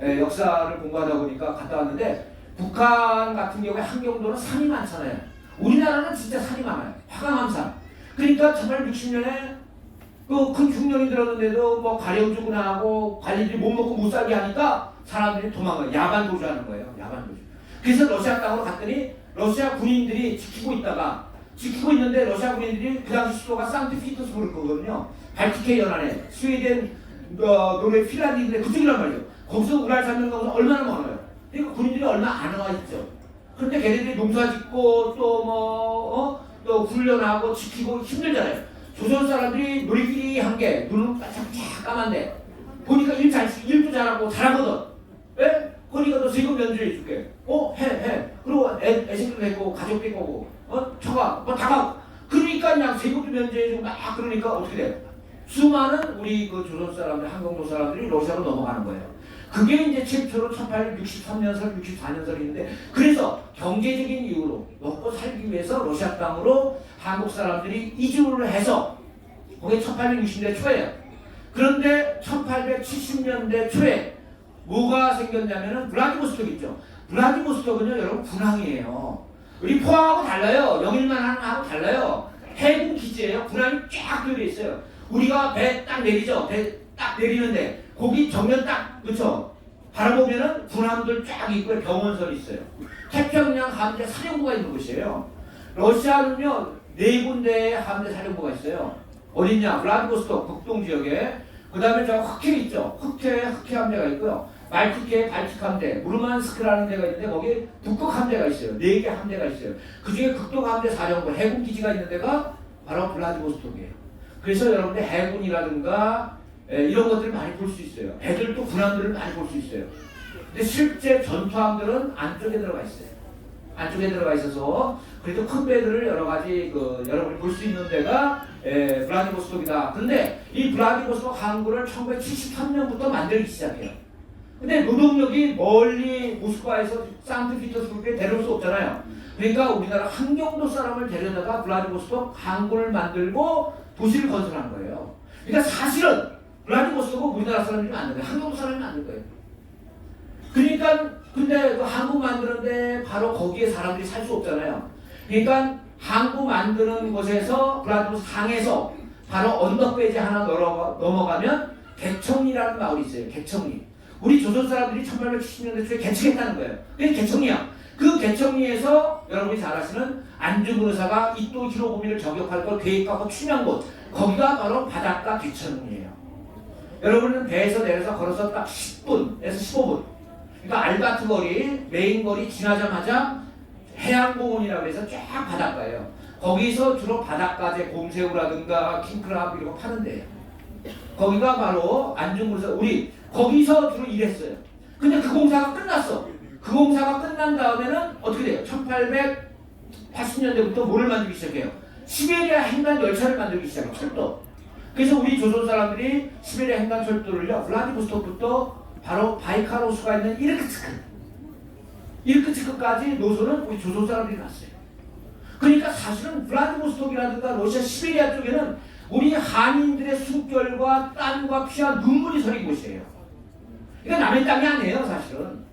역사를 공부하다 보니까 갔다 왔는데 북한 같은 경우에 함경도는 산이 많잖아요. 우리나라는 진짜 산이 많아요. 화강암산. 그러니까 1860년에 그 큰 흉년이 들었는데도 뭐 가려주거나 하고 관리들이 못 먹고 못 살게 하니까 사람들이 도망가요. 야반 도주하는 거예요. 야반 도주. 그래서 러시아 땅으로 갔더니 러시아 군인들이 지키고 있는데 러시아 군인들이 그 당시 수도가 상트피터스부르크거든요. 발티케 연안에 스웨덴, 노르웨이, 핀란드인데 그쪽이란 말이에요. 거기서 우랄 산맥 가서 얼마나 많아요. 그러니까 군인들이 얼마 안 와 있죠. 그런데 걔네들이 농사짓고 또 훈련하고 지키고 힘들잖아요. 조선 사람들이 놀이끼리 한 게 눈은 바짝바짝 까만데 보니까 일도 잘하고 잘하거든. 예? 그러니까 너 세금 면제해 줄게. 해. 그리고 애생도 있고 가족도 있고 처가 다가. 그러니까 그냥 세금도 면제해 주고 막 그러니까 어떻게 돼? 수많은 우리 그 조선 사람들, 한국도 사람들이 러시아로 넘어가는 거예요. 그게 이제 최초로 1863년설, 64년설인데 그래서 경제적인 이유로 먹고 살기 위해서 러시아 땅으로 한국 사람들이 이주를 해서 그게 1860년대 초예요. 그런데 1870년대 초에 뭐가 생겼냐면은 블라디보스톡 있죠. 블라디보스톡은요 여러분 군항이에요. 우리 포항하고 달라요. 영일만 하고 달라요. 해군 기지예요. 군항이 쫙 들어 있어요. 우리가 배 딱 내리죠. 배 딱 내리는데 거기 정면 딱 그렇죠. 바라보면은 군함들 쫙 있고 병원설이 있어요. 태평양 함대 사령부가 있는 곳이에요. 러시아는요 4군데의 함대 사령부가 있어요. 어디냐? 블라디보스톡 북동 지역에. 그 다음에 저 흑해 있죠. 흑해 함대가 있고요. 발티크에 발틱 함대, 무르만스크라는 데가 있는데 거기에 북극 함대가 있어요. 4개 함대가 있어요. 그 중에 극동 함대 사령부 해군 기지가 있는 데가 바로 블라디보스톡이에요. 그래서 여러분들 해군이라든가 이런 것들을 많이 볼 수 있어요. 배들도 군함들을 많이 볼 수 있어요. 근데 실제 전투함들은 안쪽에 들어가 있어요. 안쪽에 들어가 있어서 그래도 큰 배들을 여러 가지 여러분이 볼 수 있는 데가 블라디보스톡이다. 근데 이 블라디보스톡 항구를 1973년부터 만들기 시작해요. 근데 노동력이 멀리 모스크바에서 상트피터스부르크에 데려올 수 없잖아요. 그러니까 우리나라 한경도 사람을 데려다가 블라디보스톡 항구를 만들고 도시를 건설한 거예요. 그러니까 사실은 블라디보스톡은 우리나라 사람들이 만든 거예요. 한경도 사람이 만든 거예요. 그러니까 근데 그 항구 만드는데 바로 거기에 사람들이 살 수 없잖아요. 그러니까 항구 만드는 곳에서 블라디보스톡 항에서 바로 언덕배지 하나 넘어가면 개청리라는 마을이 있어요. 개청리. 우리 조선 사람들이 1870년대 초에 개척했다는 거예요. 그게 개청리야. 그 개청리에서 여러분이 잘 아시는 안중근 의사가 이또 히로부미를 저격할 걸 계획하고 추진한 곳, 거기가 바로 바닷가 개청리예요. 여러분은 배에서 내려서 걸어서 딱 10분에서 15분. 그러니까 알바트 거리, 메인 거리 지나자마자 해양공원이라고 해서 쫙 바닷가예요. 거기서 주로 바닷가재, 곰새우라든가 킹크랩 이런 거 파는 데예요. 거기가 바로 안중근 의사, 우리 거기서 주로 일했어요. 근데 그 공사가 끝났어. 그 공사가 끝난 다음에는 어떻게 돼요? 1880년대부터 뭐를 만들기 시작해요? 시베리아 횡단 열차를 만들기 시작해요. 철도. 그래서 우리 조선 사람들이 시베리아 횡단 철도를요, 블라디보스톡부터 바로 바이카로스가 있는 이르크츠크까지 노선은 우리 조선 사람들이 갔어요. 그러니까 사실은 블라디보스톡이라든가 러시아 시베리아 쪽에는 우리 한인들의 숨결과 땀과 피와 눈물이 서린 곳이에요. 그러니까 남의 땅이 아니에요, 사실은.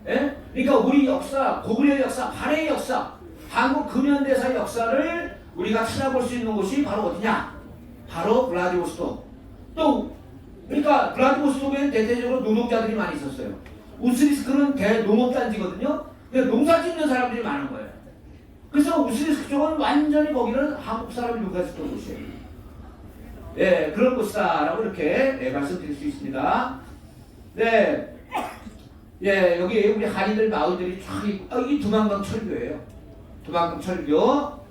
예? 그러니까 우리 역사, 고구려의 역사, 발해의 역사, 한국 근현대사의 역사를 우리가 찾아볼 수 있는 곳이 바로 어디냐? 바로 블라디보스톡. 또 그러니까 블라디보스톡에는 대대적으로 노동자들이 많이 있었어요. 우스리스크는 대농업단지거든요. 근데 농사 짓는 사람들이 많은 거예요. 그래서 우스리스크 쪽은 완전히 거기는 한국 사람이 농사 짓던 곳이에요. 예, 그런 곳이다라고 이렇게 말씀드릴 수 있습니다. 네, 예, 여기 우리 한인들 마을들이 쫙 있고, 이 두만강 철교예요. 두만강 철교.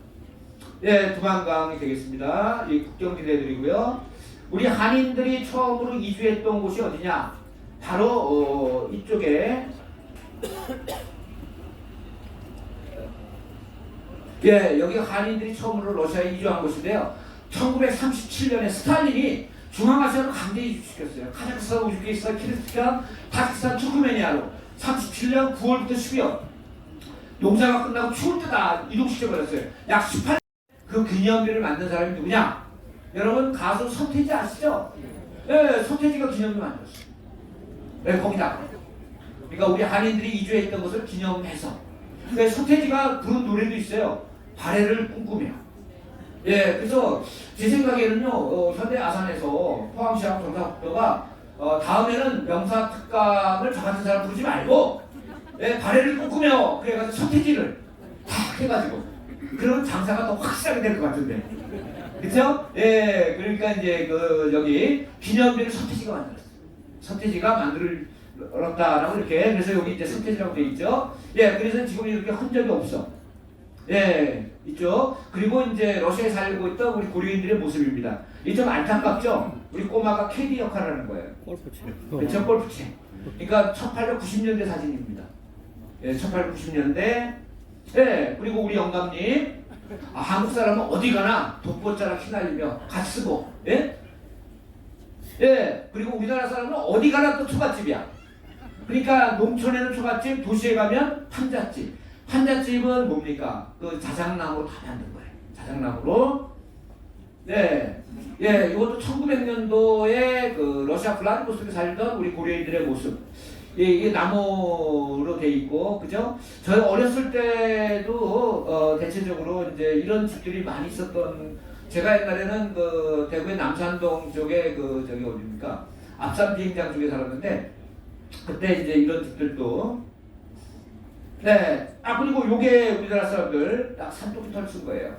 예, 두만강이 되겠습니다. 이 국경지대들이고요. 우리 한인들이 처음으로 이주했던 곳이 어디냐? 바로 이쪽에 예, 여기 한인들이 처음으로 러시아에 이주한 곳인데요. 1937년에 스탈린이 중앙아시아로 강제 이주시켰어요. 카자흐스탄, 우즈베키스탄, 키르기스탄, 타지키스탄, 투르메니아로 37년 9월부터 12월 농사가 끝나고 추울 때다 이동시켜버렸어요. 약 18년 그 기념비를 만든 사람이 누구냐? 여러분 가수 서태지 아시죠? 네, 서태지가 기념비 만들었어요. 네, 거기다. 그러니까 우리 한인들이 이주했던 것을 기념해서. 그러니까 서태지가 부른 노래도 있어요. 발해를 꿈꾸며. 예, 그래서 제 생각에는요, 현대 아산에서 포항시하고 경상북도가 다음에는 명사 특감을 저 같은 사람 부르지 말고, 예, 발해를 꺾으며 그래가지고 서태지를 탁 해가지고 그런 장사가 더 확실하게 될 것 같은데, 그렇죠? 예, 그러니까 이제 그 여기 기념비를 서태지가 만들었어요. 서태지가 만들었다라고 이렇게, 그래서 여기 이제 서태지라고 돼 있죠. 예, 그래서 지금 이렇게 흔적이 없어. 예, 있죠. 그리고 이제 러시아에 살고 있던 우리 고려인들의 모습입니다. 이 좀 안타깝죠? 우리 꼬마가 캐디 역할을 하는 거예요. 골프채. 그렇죠, 골프채. 그러니까 1890년대 사진입니다. 예, 1890년대. 예, 그리고 우리 영감님, 한국 사람은 어디 가나 돋보자락 휘날리며 갓 쓰고, 예? 예, 그리고 우리나라 사람은 어디 가나 또 초밥집이야. 그러니까 농촌에는 초밥집, 도시에 가면 판잣집. 판잣집은 뭡니까? 그 자작나무로 다 만든 거예요. 자작나무로. 네. 예, 이것도 1900년도에 그 러시아 블라디보스토크에 살던 우리 고려인들의 모습. 예, 이게 나무로 돼 있고, 그죠? 저희 어렸을 때도 대체적으로 이제 이런 집들이 많이 있었던, 제가 옛날에는 그 대구의 남산동 쪽에 그 저기 어디입니까? 앞산 비행장 쪽에 살았는데, 그때 이제 이런 집들도. 네. 아, 그리고 요게 우리나라 사람들 딱 산토끼털 쓴 거예요.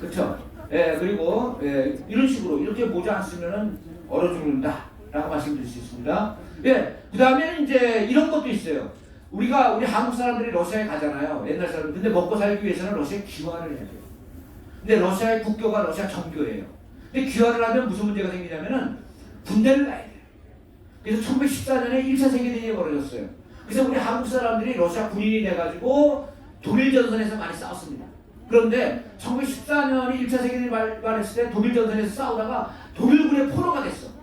그쵸? 예, 그리고, 예, 이런 식으로, 이렇게 모자 안 쓰면은 얼어 죽는다. 라고 말씀드릴 수 있습니다. 예, 그 다음에는 이제 이런 것도 있어요. 우리 한국 사람들이 러시아에 가잖아요. 옛날 사람. 근데 먹고 살기 위해서는 러시아에 귀화를 해야 돼요. 근데 러시아의 국교가 러시아 정교예요. 근데 귀화를 하면 무슨 문제가 생기냐면은 군대를 가야 돼요. 그래서 1914년에 1차 세계대전이 벌어졌어요. 그래서 우리 한국 사람들이 러시아 군인이 돼가지고 독일전선에서 많이 싸웠습니다. 그런데 1914년이 1차 세계대전이 발발했을 때 독일전선에서 싸우다가 독일군의 포로가 됐어.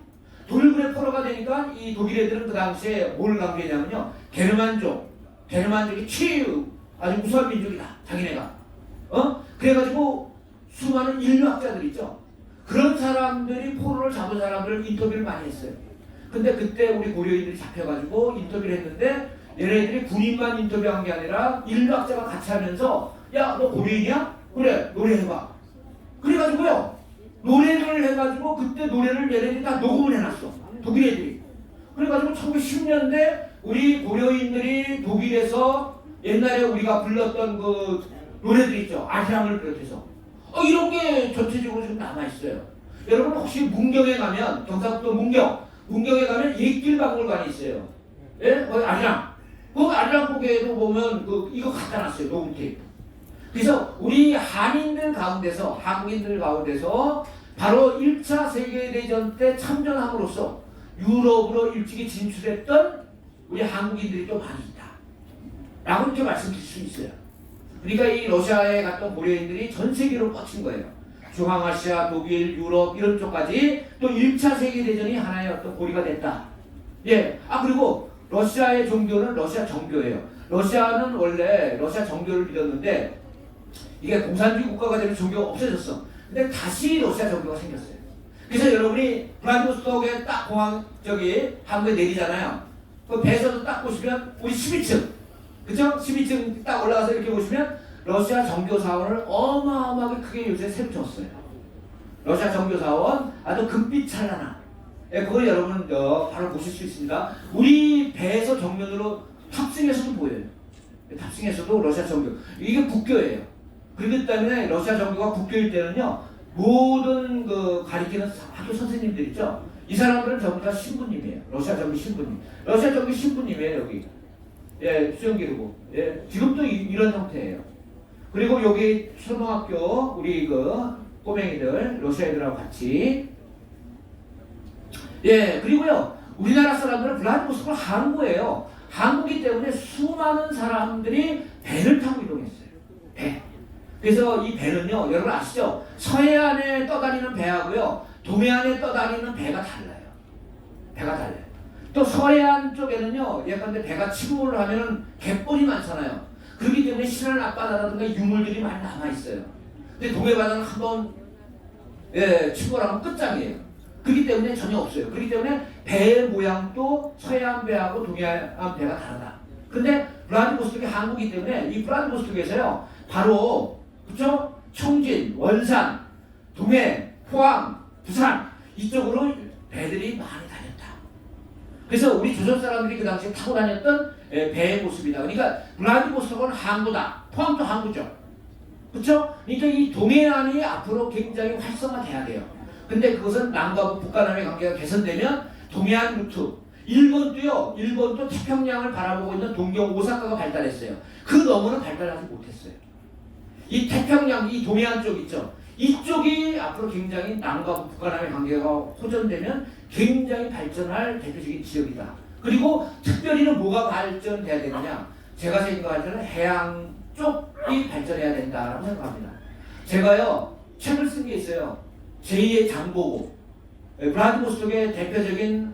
독일군의 포로가 되니까 이 독일 애들은 그 당시에 뭘 강조했냐면요, 게르만족이 최유 아주 우수한 민족이다, 자기네가. 그래가지고 수많은 인류학자들 있죠. 그런 사람들이 포로를 잡은 사람들을 인터뷰를 많이 했어요. 근데 그때 우리 고려인들이 잡혀가지고 인터뷰를 했는데, 얘네들이 군인만 인터뷰한 게 아니라 인류학자가 같이 하면서, 야, 너 고려인이야? 그래, 노래해봐. 그래가지고요, 노래를 해가지고 그때 노래를 얘네들이 다 녹음을 해놨어. 독일 애들이. 그래가지고 1910년대 우리 고려인들이 독일에서 옛날에 우리가 불렀던 그 노래들 있죠. 아향을 비롯해서. 이런 게 전체적으로 좀 남아있어요. 여러분 혹시 문경에 가면, 경상북도 문경에 가면 옛길박물관이 있어요. 예? 거기 아리랑. 그 아리랑 고개에도 보면 이거 갖다 놨어요. 녹음 테이프. 그래서 우리 한인들 가운데서, 한국인들 가운데서 바로 1차 세계대전 때 참전함으로써 유럽으로 일찍이 진출했던 우리 한국인들이 좀 많이 있다. 라고 이렇게 말씀드릴 수 있어요. 그러니까 이 러시아에 갔던 고려인들이 전 세계로 뻗친 거예요. 중앙아시아, 독일, 유럽 이런 쪽까지 또 1차 세계대전이 하나의 어떤 고리가 됐다. 예. 그리고 러시아의 종교는 러시아 정교예요. 러시아는 원래 러시아 정교를 믿었는데 이게 공산주의 국가가 되면 종교가 없어졌어. 근데 다시 러시아 정교가 생겼어요. 그래서 여러분이 블라디보스토크에 딱 공항 한국에 내리잖아요. 그 배에서도 딱 보시면 우리 12층, 그죠? 12층 딱 올라가서 이렇게 보시면 러시아 정교 사원을 어마어마하게 크게 요새 새로 줬어요. 러시아 정교 사원 아주 금빛 찬란한. 예, 그걸 여러분 바로 보실 수 있습니다. 우리 배에서 정면으로 탑승에서도 보여요. 탑승에서도 러시아 정교. 이게 국교예요. 그렇기 때문에 러시아 정교가 국교일 때는요, 모든 그 가리키는 학교 선생님들 있죠. 이 사람들은 전부 다 신부님이에요. 러시아 정교 신부님. 러시아 정교 신부님이에요, 여기. 예, 수영기르고. 예, 지금도 이런 형태예요. 그리고 여기 초등학교, 우리 꼬맹이들, 러시아 애들하고 같이. 예, 그리고요, 우리나라 사람들은 블라디보스토크가 항구예요. 항구기 때문에 수많은 사람들이 배를 타고 이동했어요. 배. 그래서 이 배는요, 여러분 아시죠? 서해안에 떠다니는 배하고요, 동해안에 떠다니는 배가 달라요. 배가 달라요. 또 서해안 쪽에는요, 예컨대 배가 침몰을 하면은 갯벌이 많잖아요. 그렇기 때문에 신안 앞바다라든가 유물들이 많이 남아있어요. 근데 동해바다는 한번 침몰하면 끝장이에요. 그렇기 때문에 전혀 없어요. 그렇기 때문에 배의 모양도 서해안 배하고 동해안 배가 다르다. 근데 블라디보스토크이 항구이기 때문에 이 블라디보스토크에서요, 바로 그쵸? 청진, 원산, 동해, 포항, 부산 이쪽으로 배들이 많이 다녔다. 그래서 우리 조선 사람들이 그 당시에 타고 다녔던 배의 모습이다. 그러니까 블라디보스토크는 항구다. 포항도 항구죠. 그렇죠? 그러니까 이 동해안이 앞으로 굉장히 활성화돼야 돼요. 근데 그것은 남과 북한함의 관계가 개선되면 동해안 루트, 일본도 태평양을 바라보고 있는 동경 오사카가 발달했어요. 그 너머는 발달하지 못했어요. 이 태평양, 이 동해안 쪽 있죠. 이쪽이 앞으로 굉장히 남과 북한함의 관계가 호전되면 굉장히 발전할 대표적인 지역이다. 그리고 특별히는 뭐가 발전돼야 되느냐? 제가 생각할 때는 해양 쪽이 발전해야 된다라고 생각합니다. 제가요 책을 쓴 게 있어요. 제2의 장보고 블라디보스톡의 대표적인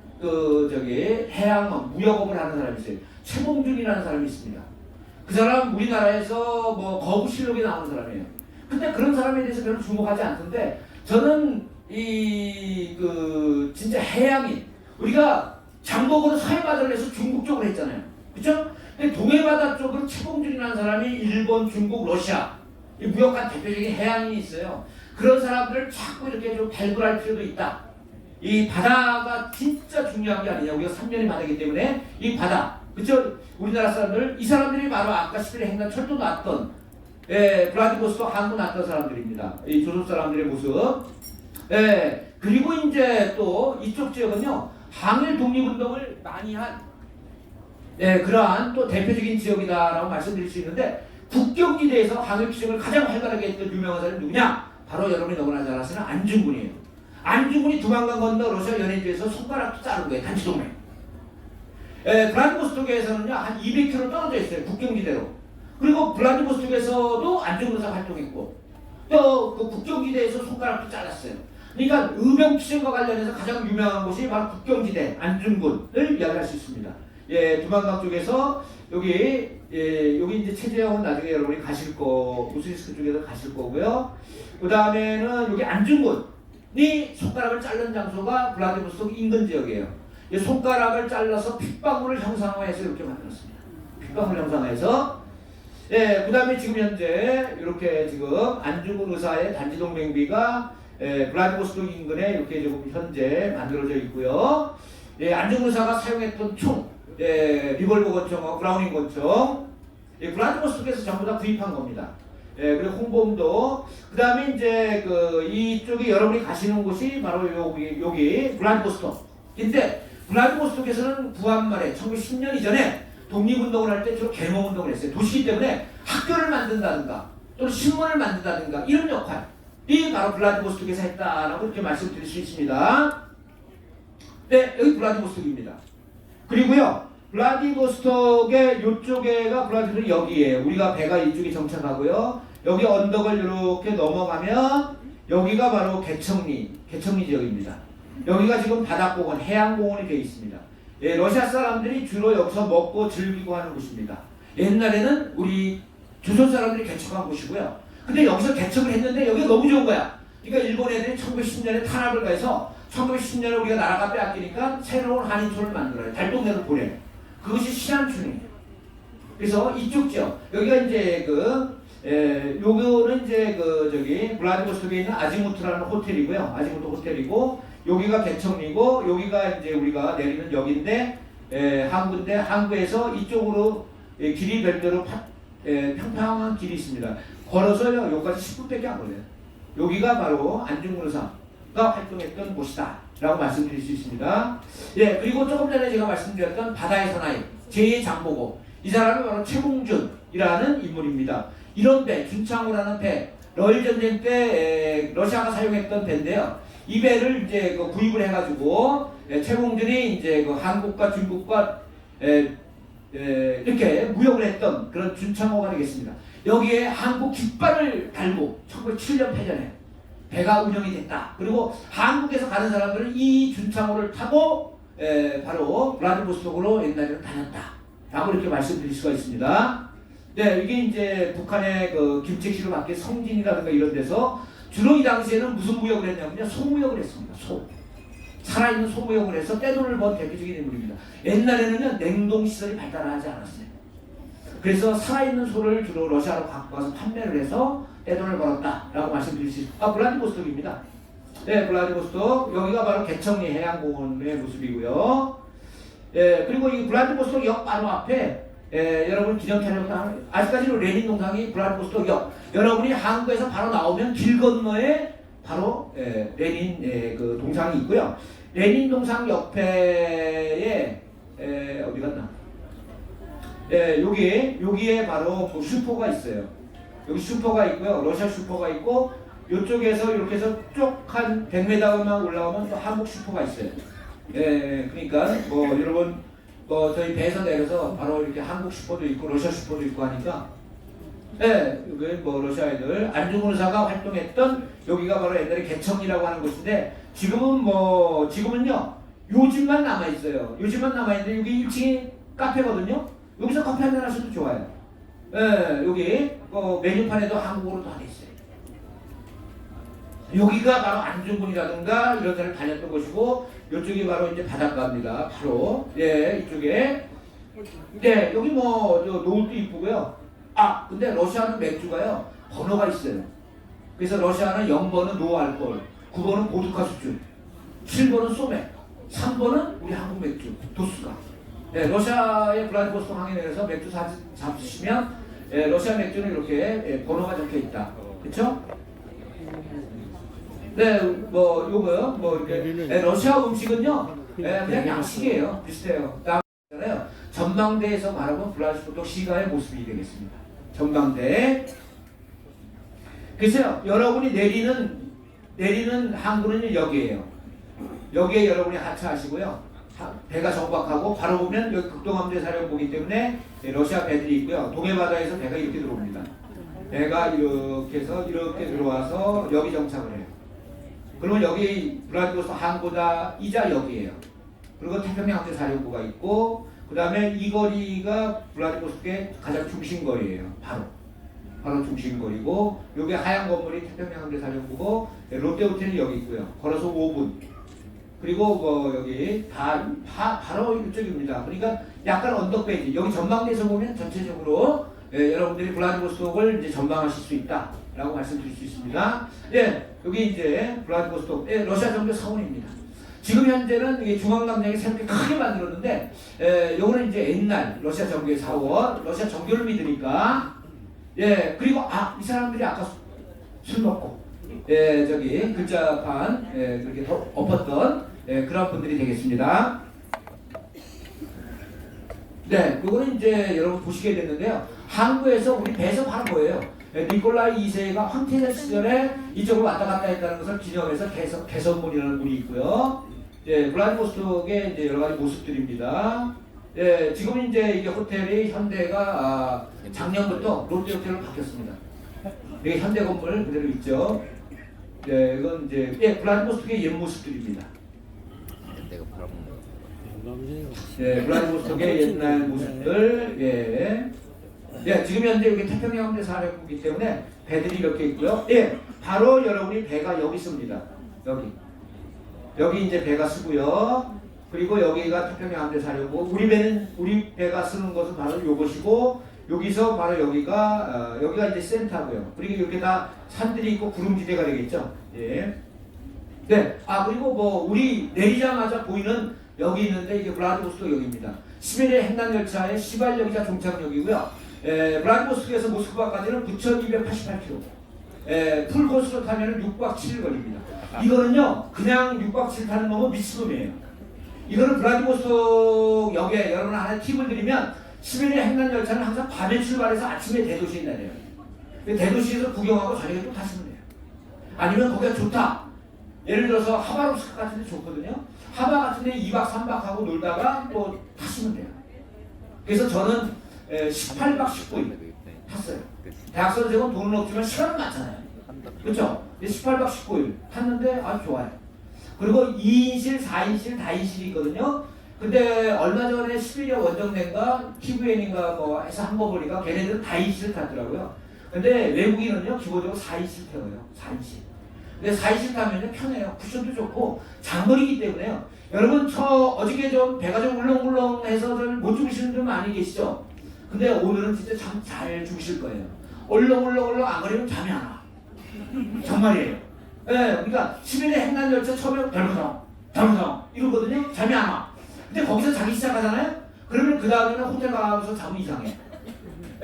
해양 무역업을 하는 사람이 있어요. 최봉준이라는 사람이 있습니다. 그 사람 우리나라에서 뭐 거부실록에 나오는 사람이에요. 근데 그런 사람에 대해서 별로 주목하지 않던데 저는 진짜 해양인 우리가 장보고는 서해바다를 해서 중국 쪽으로 했잖아요. 그렇죠? 근데 동해바다 쪽은 최봉준이라는 사람이 일본, 중국, 러시아 이 무역한 대표적인 해양인이 있어요. 그런 사람들을 자꾸 이렇게 좀 발굴할 필요도 있다. 이 바다가 진짜 중요한 게 아니냐. 우리가 3면의 바다이기 때문에 이 바다, 그쵸? 우리나라 사람들, 이 사람들이 바로 아까 시베리아 횡단 철도 놨던 블라디보스토크 항구 놨던 사람들입니다. 이 조선 사람들의 모습. 그리고 이제 또 이쪽 지역은요 항일 독립운동을 많이 한 그러한 또 대표적인 지역이다라고 말씀드릴 수 있는데 국경지대에서 항일 투쟁을 가장 활발하게 했던 유명한 사람이 누구냐? 바로 여러분이 너무나 잘 아시는 안중근이에요. 안중근이 두만강 건너 러시아 연해주에서 손가락도 자른 거예요. 단지동맹. 블라디보스토크에서는요 한 200km 떨어져 있어요. 국경지대로. 그리고 블라디보스토크에서도 안중근사 활동했고 또 그 국경지대에서 손가락도 잘랐어요. 그러니까 의병 투쟁과 관련해서 가장 유명한 곳이 바로 국경지대 안중근을 이야기할 수 있습니다. 두만강 쪽에서 여기 이제 최재형은 나중에 여러분이 가실 무스리스크 쪽에서 가실 거고요. 그 다음에는 여기 안중근이 손가락을 자른 장소가 블라디보스토크 인근 지역이에요. 손가락을 잘라서 핏방울을 형상화해서 이렇게 만들었습니다. 핏방울 형상화해서. 그 다음에 지금 현재 이렇게 지금 안중근 의사의 단지동맹비가 블라디보스토크 인근에 이렇게 지금 현재 만들어져 있고요. 안중근 의사가 사용했던 총, 리볼버 권총, 브라우닝 권총, 블라디보스토크에서 전부 다 구입한 겁니다. 그리고 홍범도, 그 다음에 이제 이쪽이 여러분이 가시는 곳이 바로 여기 블라디보스토크인데 블라디보스토크에서는 구한말에 1910년 이전에 독립운동을 할 때 주로 계몽운동을 했어요. 도시기 때문에 학교를 만든다든가 또는 신문을 만든다든가 이런 역할이 바로 블라디보스토크에서 했다라고 이렇게 말씀드릴 수 있습니다. 여기 블라디보스토크입니다. 그리고요 블라디보스톡의 이쪽에가 블라디보스톡 여기에요. 우리가 배가 이쪽에 정착하고요. 여기 언덕을 이렇게 넘어가면 여기가 바로 개청리 지역입니다. 여기가 지금 바닷공원, 해양공원이 되어 있습니다. 러시아 사람들이 주로 여기서 먹고 즐기고 하는 곳입니다. 옛날에는 우리 조선 사람들이 개척한 곳이고요. 근데 여기서 개척을 했는데 여기가 너무 좋은 거야. 그러니까 일본 애들이 1910년에 탄압을 가해서 1910년에 우리가 나라가 빼앗기니까 새로운 한인촌을 만들어요. 달동네로 보내요. 그것이 신안촌이에요. 그래서 이쪽 지역, 여기가 이제 요거는 이제 저기 블라디보스토크에 있는 아지무트라는 호텔이고요. 아지무트 호텔이고, 여기가 개청리고, 여기가 이제 우리가 내리는 역인데, 항구인데, 항구에서 이쪽으로 길이 별도로 평평한 길이 있습니다. 걸어서요, 여기까지 10분밖에 안 걸려요. 여기가 바로 안중근 의사가 활동했던 곳이다 라고 말씀드릴 수 있습니다. 그리고 조금 전에 제가 말씀드렸던 바다의 사나이 제2의 장보고, 이 사람이 바로 최봉준이라는 인물입니다. 이런 배, 준창호라는 배, 러일 전쟁 때 러시아가 사용했던 배인데요. 이 배를 이제 구입을 해가지고 최봉준이 이제 한국과 중국과 이렇게 무역을 했던 그런 준창호가 되겠습니다. 여기에 한국 깃발을 달고 1907년 폐전에 배가 운영이 됐다. 그리고 한국에서 가는 사람들은 이 준창호를 타고 바로 블라디보스토크로 옛날에는 다녔다 라고 이렇게 말씀드릴 수가 있습니다. 이게 이제 북한의 김책시로 밖에 성진이라든가 이런 데서 주로 이 당시에는 무슨 무역을 했냐면요, 소무역을 했습니다. 살아있는 소무역을 해서 떼돈을 번 대표적인 인물입니다. 옛날에는요 냉동시설이 발달하지 않았어요. 그래서 살아있는 소를 주로 러시아로 갖고 와서 판매를 해서 떼돈을 벌었다라고 말씀드릴 수 있습니다. 블라디보스톡입니다. 네, 블라디보스톡. 여기가 바로 개청리 해양공원의 모습이고요. 예, 그리고 이 블라디보스톡 역 바로 앞에 여러분 기념 촬영 아직까지는 레닌 동상이 블라디보스톡 역. 여러분이 한국에서 바로 나오면 길 건너에 바로 레닌 그 동상이 있고요. 레닌 동상 옆에에 어디 갔나? 여기에 바로 그 슈퍼가 있어요. 여기 슈퍼가 있고요. 러시아 슈퍼가 있고 이쪽에서 이렇게 해서 쭉 한 100m만 올라오면 또 한국 슈퍼가 있어요. 그러니까 뭐 여러분 저희 배에서 내려서 바로 이렇게 한국 슈퍼도 있고 러시아 슈퍼도 있고 하니까 여기 뭐 러시아 애들 안중근 의사가 활동했던 여기가 바로 옛날에 개청이라고 하는 곳인데 지금은요 요즘만 남아 있어요. 요즘만 남아 있는데 여기 1층이 카페거든요. 여기서 커피 한잔 하셔도 좋아요. 여기 메뉴판에도 한국어로 다 돼 있어요. 여기가 바로 안중근이라든가 이런 데를 다녔던 곳이고 이쪽이 바로 이제 바닷가입니다. 바로 이쪽에 여기 뭐 노을도 이쁘고요. 근데 러시아는 맥주가요 번호가 있어요. 그래서 러시아는 0번은 노알콜, 9번은 보드카 수준, 7번은 소맥, 3번은 우리 한국 맥주 도수가. 러시아의 블라디보스톡 항해에서 맥주 잡수시면 러시아 맥주는 이렇게 번호가 적혀 있다. 그렇죠? 요거요. 이렇게 러시아 음식은요 그냥 양식이에요. 비슷해요. 나잖아요. 전망대에서 바라본 블라디보스톡 시가의 모습이 되겠습니다. 전망대. 그래서 여러분이 내리는 항구는 여기에요. 여기에 여러분이 하차하시고요. 배가 정박하고 바로 보면 여기 극동함대 사령부이기 때문에 러시아 배들이 있고요. 동해바다에서 배가 이렇게 들어옵니다. 배가 이렇게 해서 이렇게 들어와서 여기 정착을 해요. 그러면 여기 블라디보스톡 항구다이자 여기에요. 그리고 태평양 함대 사령부가 있고 그 다음에 이 거리가 블라디보스톡의 가장 중심거리예요. 바로 중심거리고 여기 하얀 건물이 태평양 함대 사령부고 롯데호텔이 여기 있고요. 걸어서 5분. 그리고 여기 바로 이쪽입니다. 그러니까 약간 언덕배지. 여기 전망대에서 보면 전체적으로 여러분들이 블라디보스톡을 이제 전망하실 수 있다라고 말씀드릴 수 있습니다. 여기 이제 블라디보스톡 러시아 정교 사원입니다. 지금 현재는 이게 중앙광장이 새롭게 크게 만들었는데 요거는 이제 옛날 러시아 정교의 사원, 러시아 정교를 믿으니까 그리고 이 사람들이 아까 술 먹고 저기 글자판 그렇게 엎었던 그런 분들이 되겠습니다. 요거는 이제 여러분 보시게 됐는데요. 한국에서 우리 배에서 바로 보여요. 니콜라이 2세가 황태자 시절에 이쪽으로 왔다 갔다 했다는 것을 기념해서 개선문이라는 문이 있고요. 블라디보스톡의 이제 여러 가지 모습들입니다. 지금 이제 이게 호텔이 현대가 작년부터 롯데호텔로 바뀌었습니다. 여기 현대 건물 그대로 있죠. 이건 이제 블라디보스톡의 옛 모습들입니다. 블라디보스톡의 옛날 모습들. 지금 현재 여기 태평양 함대 사령부이기 때문에 배들이 이렇게 있고요. 바로 여러분이 배가 여기 있습니다. 여기 이제 배가 쓰고요. 그리고 여기가 태평양 함대 사령부. 우리 배가 쓰는 것은 바로 이것이고 여기서 바로 여기가 이제 센터고요. 그리고 이렇게 다 산들이 있고 구름지대가 되겠죠. 그리고 우리 내리자마자 보이는 여기 있는데 이게 블라디보스톡 역입니다. 시베리아 횡단 열차의 시발역이자 종착역이고요. 블라디보스톡에서 모스크바까지는 9,288km. 풀코스로 타면 6박 7일 걸립니다. 이거는요 그냥 6박 7일 타는 놈은 미친놈이에요. 이거는 블라디보스톡 역에 여러분 하나 팁을 드리면 시베리아 횡단 열차는 항상 밤에 출발해서 아침에 대도시에 내려요. 대도시에서 구경하고 저녁에 또 타시면 돼요. 아니면 거기가 좋다. 예를 들어서 하바롭스크 같은 데 좋거든요. 하바 같은 데 2박 3박 하고 놀다가 또 타시면 돼요. 그래서 저는 18박 19일 탔어요. 대학 선생은 돈은 없지만 시간은 많잖아요. 그렇죠? 18박 19일 탔는데 아주 좋아요. 그리고 2인실, 4인실, 다인실이 있거든요. 근데 얼마 전에 시베리아 원정대인가 TVN인가 해서 한 거 보니까 걔네들은 다인실을 탔더라고요. 근데 외국인은요 기본적으로 4인실 태워요. 4인실. 근데 4인실 타면요 편해요. 쿠션도 좋고 장거리이기 때문에요. 여러분 어저께 좀 배가 좀 울렁울렁해서 못 주무시는 분 많이 계시죠? 근데 오늘은 진짜 참 잘 주무실 거예요. 얼렁얼렁 안 거리면 잠이 안 와. 정말이에요. 예, 그러니까 11회 행간열차 처음에 덜렁덜렁 이러거든요. 잠이 안 와. 근데 거기서 자기 시작하잖아요. 그러면 그 다음에는 호텔 가서 자면 이상해.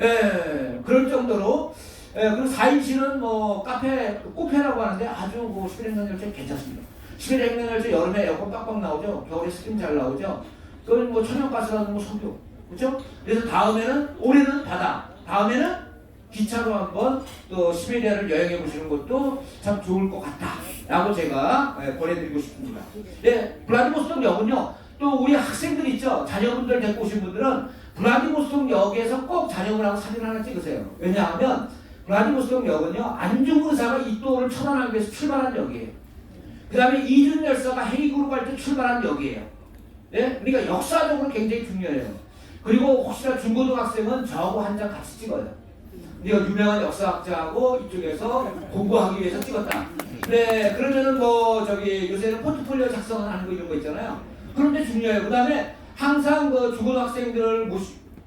예, 그럴 정도로. 예, 그리고 4인실은 뭐 카페, 코페라고 하는데 아주 뭐 11회 행간열차 괜찮습니다. 11회 행간열차 여름에 에어컨 빡빡 나오죠. 겨울에 스팀 잘 나오죠. 그건 뭐 천연가스라는 거 석유. 그렇죠? 그래서 다음에는 올해는 바다. 다음에는 기차로 한번 또 시베리아를 여행해 보시는 것도 참 좋을 것 같다라고 제가 보내드리고 싶습니다. 예, 블라디보스톡 역은요. 또 우리 학생들 있죠. 자녀분들 데리고 오신 분들은 블라디보스톡 역에서 꼭 자녀분하고 사진 하나 찍으세요. 왜냐하면 블라디보스톡 역은요. 안중근 의사가 이 도를 천안하기 위해서 출발한 역이에요. 그 다음에 이준 열사가 헤이그로 갈 때 출발한 역이에요. 예? 그러니까 역사적으로 굉장히 중요해요. 그리고 혹시나 중고등학생은 저하고 한 장 같이 찍어요. 네가 유명한 역사학자하고 이쪽에서 공부하기 위해서 찍었다. 네, 그러면은 뭐 저기 요새는 포트폴리오 작성하는 거 이런 거 있잖아요. 그런데 중요해요. 그 다음에 항상 그 중고등학생들을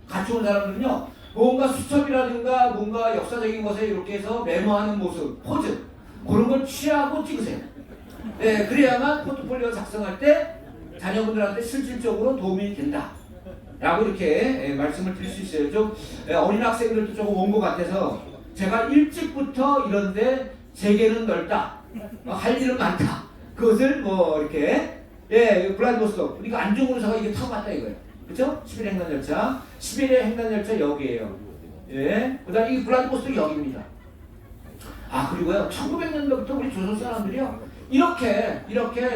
같이 온 사람들은요, 뭔가 수첩이라든가 뭔가 역사적인 것에 이렇게 해서 메모하는 모습, 포즈 그런 걸 취하고 찍으세요. 네, 그래야만 포트폴리오 작성할 때 자녀분들한테 실질적으로 도움이 된다. 라고 이렇게 말씀을 드릴 수 있어요. 좀 어린 학생들도 조금 온 것 같아서 제가 일찍부터 이런데 세계는 넓다, 할 일은 많다. 그것을 뭐 이렇게 블라디보스톡. 그러니까 안중근 의사가 이게 타고 갔다 이거예요. 그렇죠? 11회 행간열차, 11회 행간열차 역이에요. 예, 그다음 이 블라디보스톡 역입니다. 아 그리고요, 1900년도부터 우리 조선 사람들이요. 이렇게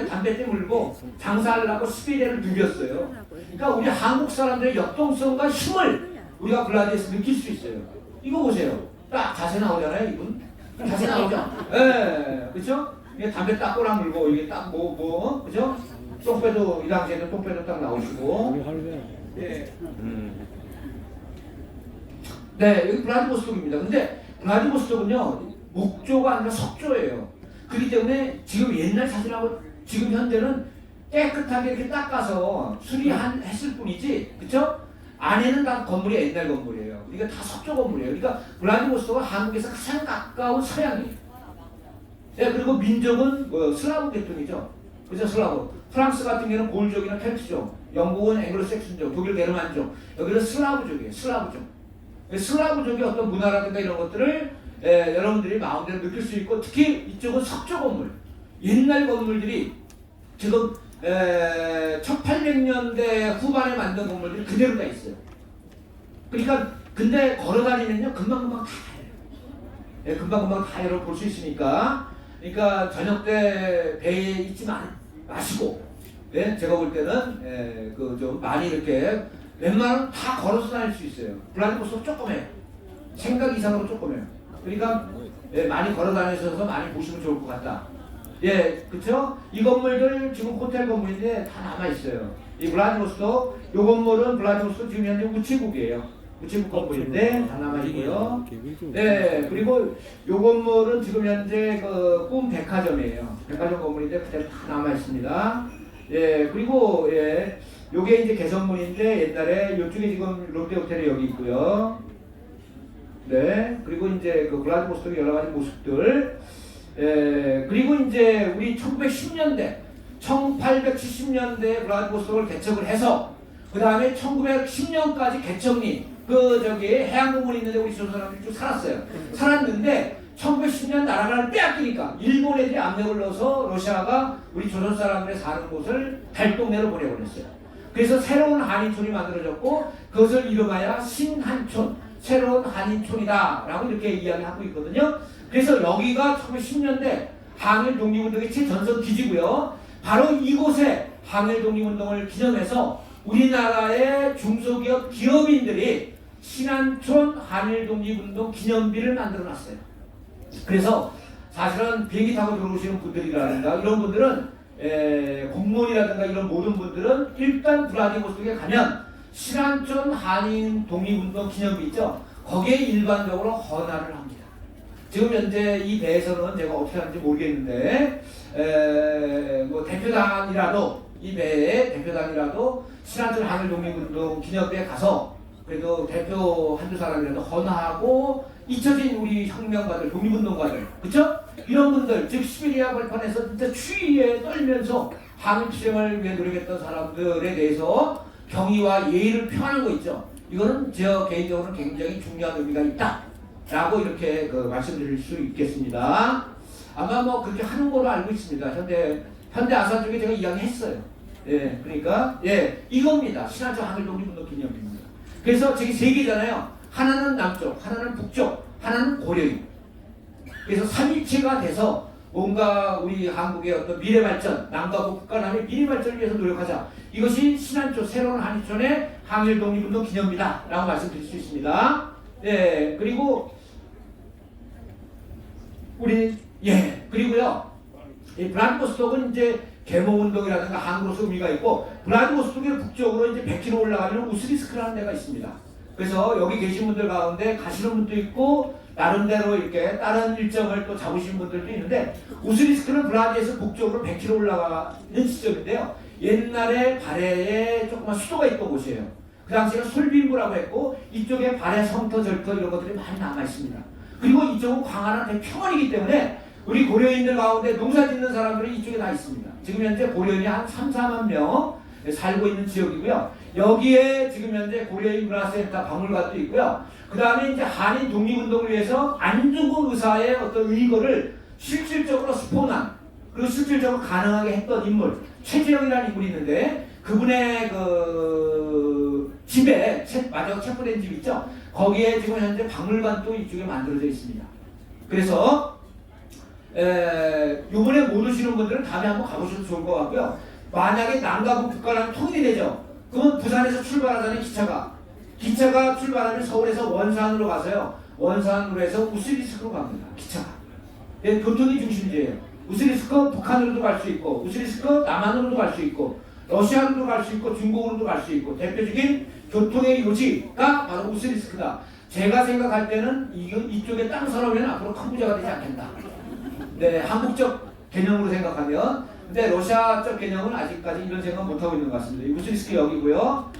담배대 물고 장사하려고 시베리아를 누볐어요. 그러니까 우리 한국 사람들의 역동성과 힘을 우리가 블라디에서 느낄 수 있어요. 이거 보세요. 딱 자세 나오잖아요, 이분. 자세 나오죠? 예, 그렇죠? 이게 담배 딱 꼬라 물고 이게 딱 그죠? 똥배도 이 당시에는 똥배도 딱 나오시고. 예. 네, 여기 블라디보스톡입니다. 근데 블라디보스톡은요, 목조가 아니라 석조예요. 그렇기 때문에 지금 옛날 사진하고 지금 현재는 깨끗하게 이렇게 닦아서 수리했을 뿐이지, 그쵸? 안에는 다 건물이 옛날 건물이에요. 그러니까 다 석조 건물이에요. 그러니까 블라디보스톡은 한국에서 가장 가까운 서양이에요. 네, 그리고 민족은 뭐 슬라브 계통이죠. 그죠? 슬라브. 프랑스 같은 경우는 골족이나 켈트족, 영국은 앵글로색슨족, 독일 게르만족, 여기는 슬라브족이에요. 슬라브족. 슬라브족의 어떤 문화라든가 이런 것들을 여러분들이 마음대로 느낄 수 있고, 특히 이쪽은 석조 건물, 옛날 건물들이 지금 1800년대 후반에 만든 건물들이 그대로 다 있어요. 그러니까 근데 걸어다니면요 금방금방 다 해요. 금방금방 다 여러분 볼 수 있으니까. 그러니까 저녁 때 배에 있지 마시고, 제가 볼 때는 그 좀 많이 이렇게 웬만하면 다 걸어서 다닐 수 있어요. 블라디보스톡 조그매요. 생각 이상으로 조그매요. 그러니까 많이 걸어 다니셔서 많이 보시면 좋을 것 같다. 예, 그쵸? 이 건물들 지금 호텔 건물인데 다 남아 있어요. 이 블라디보스톡, 이 건물은 블라디보스톡 지금 현재 우체국이에요. 우체국 건물인데 다 남아 있고요. 네, 그리고 이 건물은 지금 현재 그 꿈 백화점이에요. 백화점 건물인데 그대로 다 남아 있습니다. 예, 그리고 요게 이제 개선문인데 옛날에 이쪽에 지금 롯데호텔이 여기 있고요. 네, 그리고 이제 그 블라디보스톡의 여러 가지 모습들. 그리고 이제 우리 1910년대, 1870년대 블라디보스톡을 개척을 해서 그 다음에 1910년까지 개척리 해양공원이 있는데 우리 조선 사람들이 쭉 살았어요. 살았는데 1910년 나라를 빼앗기니까 일본 애들이 압력을 넣어서 러시아가 우리 조선 사람들의 사는 곳을 달동네로 보내버렸어요. 그래서 새로운 한인촌이 만들어졌고 그것을 이름하여 신한촌, 새로운 한인촌이다 라고 이렇게 이야기하고 있거든요. 그래서 여기가 1910년대 항일 독립운동의 최전선 기지고요. 바로 이곳에 항일 독립운동을 기념해서 우리나라의 중소기업 기업인들이 신한촌 한일 독립운동 기념비를 만들어놨어요. 그래서 사실은 비행기 타고 들어오시는 분들이라든가 이런 분들은 공무원이라든가 이런 모든 분들은 일단 블라디보스톡에 가면 신한촌 한인 독립운동 기념비 있죠. 거기에 일반적으로 헌화를 합니다. 지금 현재 이 배에서는 제가 어떻게 하는지 모르겠는데 뭐 대표단이라도 이 배의 대표단이라도 신한촌 한일 독립운동 기념비에 가서 그래도 대표 한두 사람이라도 헌화하고 잊혀진 우리 혁명가들, 독립운동가들, 그쵸? 이런 분들, 즉 시베리아 벌판에서 진짜 추위에 떨면서 항일 투쟁을 위해 노력했던 사람들에 대해서 경의와 예의를 표하는 거 있죠. 이거는 저 개인적으로는 굉장히 중요한 의미가 있다라고 이렇게 말씀드릴 수 있겠습니다. 아마 뭐 그렇게 하는 걸로 알고 있습니다. 현대 아산 쪽에 제가 이야기했어요. 예, 그러니까 이겁니다. 신화조 항일 독립운동 기념입니다. 그래서 저기 세 개잖아요. 하나는 남쪽, 하나는 북쪽, 하나는 고려인. 그래서 3일체가 돼서 뭔가 우리 한국의 어떤 미래 발전, 남과 북 국가남의 미래 발전을 위해서 노력하자. 이것이 신안초 새로운 한일촌의 항일 독립운동 기념이다라고 말씀드릴 수 있습니다. 네, 그리고 그리고요. 이 블라디보스톡은 이제 계몽운동이라든가 항구로서 의미가 있고, 블라디보스톡의 북쪽으로 이제 100km 올라가면 우스리스크라는 데가 있습니다. 그래서 여기 계신 분들 가운데 가시는 분도 있고 나름대로 이렇게 다른 일정을 또 잡으신 분들도 있는데, 우스리스크는 블라디에서 북쪽으로 100km 올라가는 지점인데요. 옛날에 발해에 조그만 수도가 있던 곳이에요. 그 당시에는 솔빈부라고 했고, 이쪽에 발해 성터 절터 이런 것들이 많이 남아 있습니다. 그리고 이쪽은 광활한 대평원이기 때문에 우리 고려인들 가운데 농사 짓는 사람들이 이쪽에 다 있습니다. 지금 현재 고려인이 한 3, 4만 명 살고 있는 지역이고요. 여기에 지금 현재 고려인 문화센터 박물관도 있고요. 그 다음에 이제 한인 독립운동을 위해서 안중근 의사의 어떤 의거를 실질적으로 스폰한, 그리고 실질적으로 가능하게 했던 인물, 최재형이라는 인물이 있는데, 그분의 집에, 체포된 집 있죠? 거기에 지금 현재 박물관도 이쪽에 만들어져 있습니다. 그래서, 요번에 못 오시는 분들은 다음에 한번 가보셔도 좋을 것 같고요. 만약에 남과 북 국가랑 통일이 되죠? 그러면 부산에서 출발하자는 기차가 출발하면 서울에서 원산으로 가서요. 원산으로 해서 우스리스크로 갑니다. 기차가. 교통이 중심지예요. 우스리스크 북한으로도 갈 수 있고, 우스리스크 남한으로도 갈 수 있고, 러시아로도 갈 수 있고, 중국으로도 갈 수 있고, 대표적인 교통의 요지가 바로 우스리스크다. 제가 생각할 때는 이쪽에 땅 사놓으면 앞으로 큰 문제가 되지 않겠다. 네, 한국적 개념으로 생각하면. 근데 러시아적 개념은 아직까지 이런 생각 못하고 있는 것 같습니다. 우스리스크 역이고요.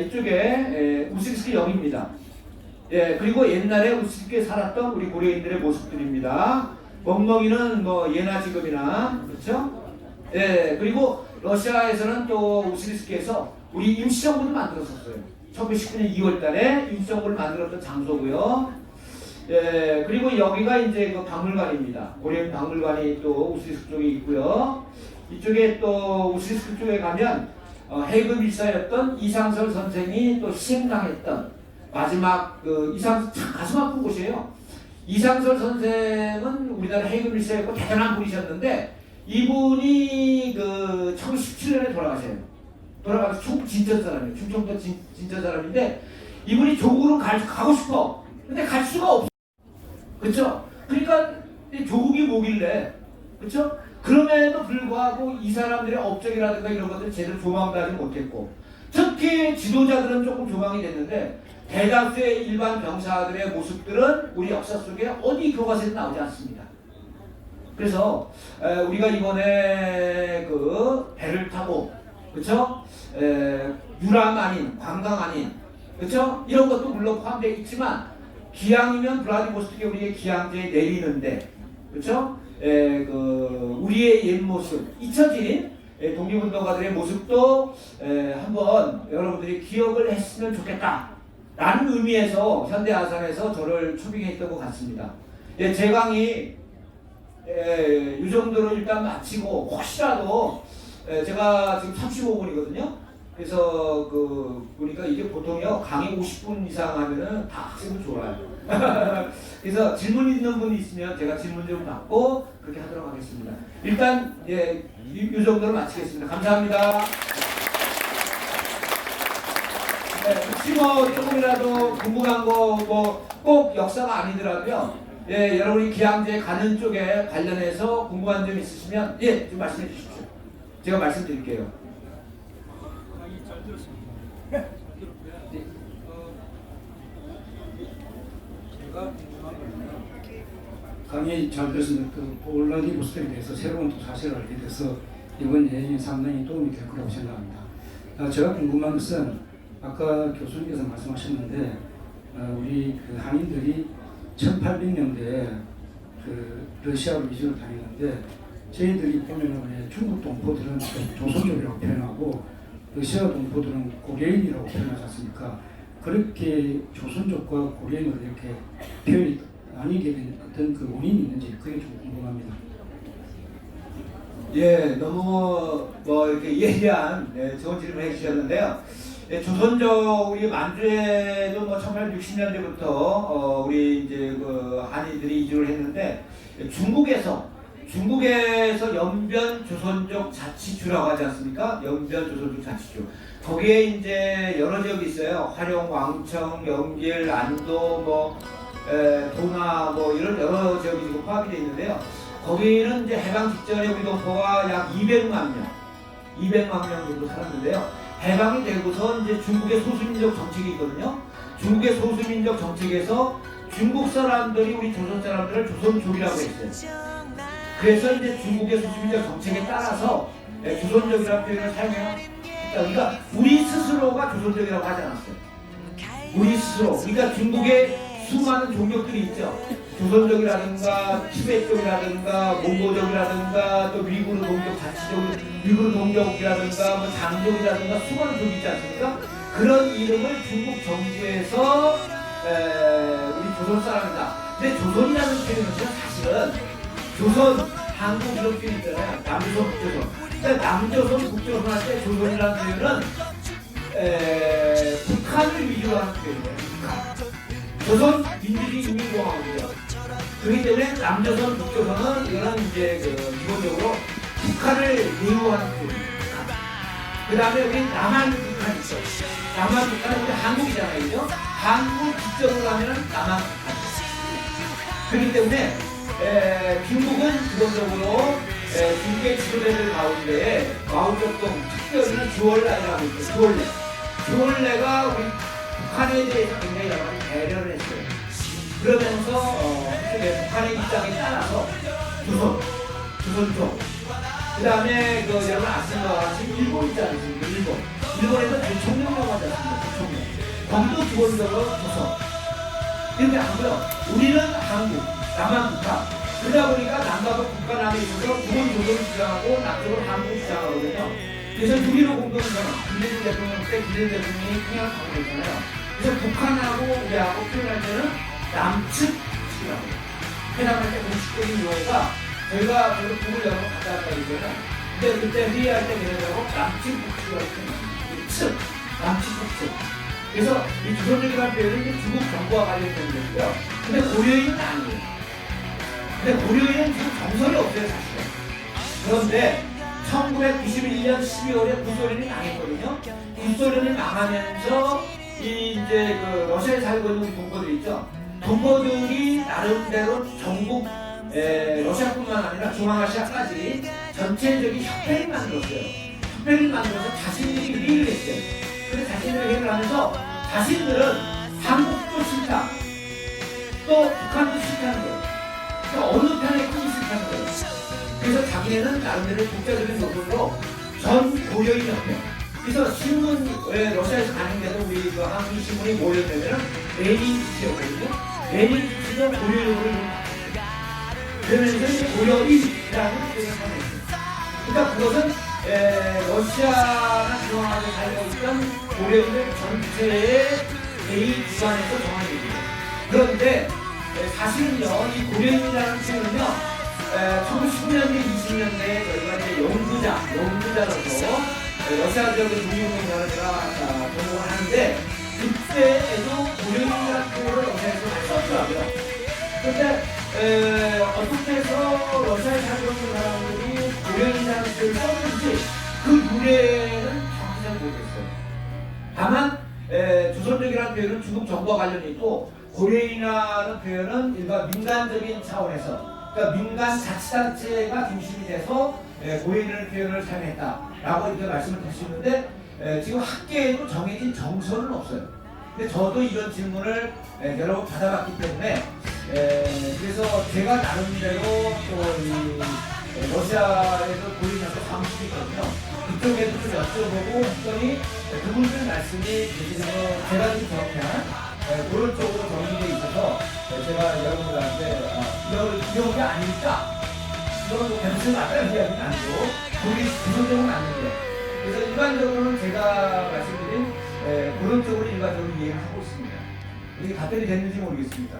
이쪽에 우스리스크 역입니다. 그리고 옛날에 우스리스크에 살았던 우리 고려인들의 모습들입니다. 멍멍이는 뭐 예나 지금이나, 그렇죠? 그리고 러시아에서는 또 우스리스크에서 우리 임시정부를 만들었었어요. 1919년 2월 달에 임시정부를 만들었던 장소고요. 그리고 여기가 이제 그 박물관입니다. 고려인 박물관이 또 우스리스크 쪽에 있고요. 이쪽에 또 우스리스크 쪽에 가면 해금 일사였던 이상설 선생이 또 희생당했던 마지막 이상설, 참 가슴 아픈 곳이에요. 이상설 선생은 우리나라 해금 일사였고 대단한 분이셨는데, 이분이 1917년에 돌아가서 충북 진천 사람이에요. 충청도 진천 사람인데, 이분이 조국으로 가고 싶어. 근데 갈 수가 없어. 그쵸? 그러니까 조국이 뭐길래, 그쵸? 그럼에도 불구하고 이 사람들의 업적이라든가 이런 것들 제대로 조망도 하지 못했고, 특히 지도자들은 조금 조망이 됐는데, 대다수의 일반 병사들의 모습들은 우리 역사 속에 어디 교과서에도 나오지 않습니다. 그래서 우리가 이번에 배를 타고, 그쵸? 유람 아닌, 관광 아닌, 그쵸? 이런 것도 물론 포함되어 있지만, 기항이면 블라디보스톡에 우리의 기항제에 내리는데, 그쵸? 우리의 옛 모습, 잊혀진 독립운동가들의 모습도 한번 여러분들이 기억을 했으면 좋겠다 라는 의미에서 현대아산에서 저를 초빙했던 것 같습니다. 제 강의 이 정도로 일단 마치고, 혹시라도 제가 지금 35분이거든요. 그래서 보니까 이게 보통요 강의 50분 이상 하면은 다 학생들 좋아요. 그래서 질문 있는 분이 있으면 제가 질문 좀 받고 그렇게 하도록 하겠습니다. 일단 이 정도로 마치겠습니다. 감사합니다. 혹시 뭐 조금이라도 궁금한 거 꼭 역사가 아니더라도요. 여러분이 기항제 가는 쪽에 관련해서 궁금한 점 있으시면 좀 말씀해 주십시오. 제가 말씀드릴게요. 강의 잘 들었습니다. 블라디보스톡에 대해서 새로운 또 사실을 알게 돼서 이번 여행이 상당히 도움이 될 거라고 생각합니다. 제가 궁금한 것은 아까 교수님께서 말씀하셨는데 우리 한인들이 1800년대에 그 러시아로 이주를 다녔는데 저희들이 보면은 중국 동포들은 조선족이라고 표현하고 러시아 동포들은 고려인이라고 표현하지 않습니까? 그렇게 조선족과 고려인으로 이렇게 표현이 나뉘게 된 어떤 그 원인이 있는지 그게 좀 궁금합니다. 예, 너무 뭐 이렇게 예리한 좋은 질문을 해주셨는데요. 예, 조선족 우리 만주에도 뭐 1860년대부터 우리 이제 그 한인들이 이주를 했는데 중국에서 연변 조선족 자치주라고 하지 않습니까? 연변 조선족 자치주. 거기에 이제 여러 지역이 있어요. 화룡, 왕청, 영길, 안도, 뭐 도나 뭐 이런 여러 지역이 지금 포함이 되어 있는데요. 거기는 이제 해방 직전에 우리 동포가 약 200만 명 정도 살았는데요. 해방이 되고서 이제 중국의 소수민족 정책이 있거든요. 중국의 소수민족 정책에서 중국 사람들이 우리 조선 사람들을 조선족이라고 했어요. 그래서 이제 중국의 소수민족 정책에 따라서 조선족이라는 표현을 사용해요. 그러니까 우리 스스로가 조선족이라고 하지 않았어요. 우리 스스로. 그러니까 중국에 수많은 종족들이 있죠. 조선족이라든가 티베트족이라든가 몽고족이라든가 또 위구르 동족 자치족, 위구르 동족이라든가 뭐 장족이라든가 수많은 족이 있지 않습니까? 그런 이름을 중국 정부에서 우리 조선 사람이다. 근데 조선이라는 표현은 사실은 조선, 한국 이런 표현 있잖아요. 남조선, 북조선. 근데 남조선, 북조선 할 때 조선이라는 표현은 북한을 위주로 하는 표현이에요. 북한. 조선 민주주의인민공화국이죠. 그렇기 때문에 남조선, 북조선은 이거는 이제 기본적으로 북한을 대우하는 표현이에요. 그 다음에 우리 남한 북한 있죠. 남한 북한은 우리 한국이잖아요. 그죠? 한국 국적으로 하면은 남한 북한. 그렇기 때문에 중국은 기본적으로 중국의 지도자들 가운데 마오쩌둥 특별히는 주얼라이라고 있어요. 주얼레가 우리 북한에 대해서 굉장히 여러 가지 배려를 했어요. 그러면서 북한의 입장에 따라서 조선족 그 다음에 여러분 아시는 것 같이 일본 있지 않습니까? 일본에서 대통령이라고 하지 않습니까? 대통령. 거기도 기본적으로 조선. 이렇게 하고요. 우리는 한국, 남한 북한. 그러다 보니까 남과 북한 안에 있어서 북은 조선을 주장하고 남쪽은 한국을 주장하거든요. 그래서 6.15 공동선언, 김대중 대통령 때 김대중 대통령이 평양 방문했잖아요. 그래서 북한하고 우리하고 표현할 때는 남측 북측이라고 해요. 회담할 때 공식적인 용어가 저희가 북을 여러 번 갔다 왔다 그러잖아요. 근데 그때 회의할 때 걔네들하고 남측 북측이라고 표현합니다. 측, 남측 북측. 그래서 이 조선족이라는 표현은 중국 정부와 관련된 거고요. 근데 고려인은 아니에요. 근데 고려인은 지금 정설이 없어요, 사실은. 그런데 1991년 12월에 구소련이 망했거든요. 구소련이 망하면서 이제 러시아에 살고 있는 우리 동포들 있죠. 동포들이 나름대로 전국 러시아뿐만 아니라 중앙아시아까지 전체적인 협회를 만들었어요. 협회를 만들어서 자신들이 회의를 했어요. 근데 자신들이 회의를 하면서 자신들은 한국도 싫다. 또 북한도 싫다는 거예요. 그러니까 어느 편에 끄기 싫다는 거예요. 그래서 자기네는 나름대로 국제적인 노선으로 전 고려인 협회. 그래서 신문, 러시아에서 가는데도 우리 한국 신문이 모였다면 레닌 지였거든요. 레닌 지도 고려인으로 그러면서 이제 고려인이라는 표현을 하고 있어요. 그러니까 그것은 러시아나 중앙아시아에 살고 있던 고려인들 전체의 개인 기관에서 정한 얘기예요. 그런데 사실은요, 이 고려인이라는 표현은요, 1910년대, 20년대에 저희가 이제 연구자로서 러시아 지역의 독립운동가를 제가 전공을 하는데 그때에도 고려인이라는 표현을 러시아에서 썼더라고요. 그런데 어떻게 해서 러시아에 살고 있는 사람들이 고려인이라는 표현을 썼는지 그 유래는 정확히 잘 모르겠어요. 다만 조선족이라는 표현은 중국 정부와 관련이 있고 고려인이라는 표현은 일반 민간적인 차원에서 그러니까 민간 자치단체가 중심이 돼서 고려인이라는 표현을 사용했다라고 이렇게 말씀을 드릴 수 있는데 지금 학계에도 정해진 정설은 없어요. 근데 저도 이런 질문을 여러 번 받아봤기 때문에 그래서 제가 나름대로 또 러시아에서 고려인한테 사무실이 있거든요. 그쪽에도 좀 여쭤보고 했더니 그분들 말씀이 제가 좀 정확한 그런 쪽으로 정리되어 있어서 제가 여러분들한테 이런 게 아닐까? 이건 뭐 변수는 맞다는 이야기는 아니고 그게 구조적으로는 아닌데 그래서 일반적으로는 제가 말씀드린 그런 쪽으로 일반적으로 이해를 하고 있습니다. 이게 답변이 됐는지 모르겠습니다.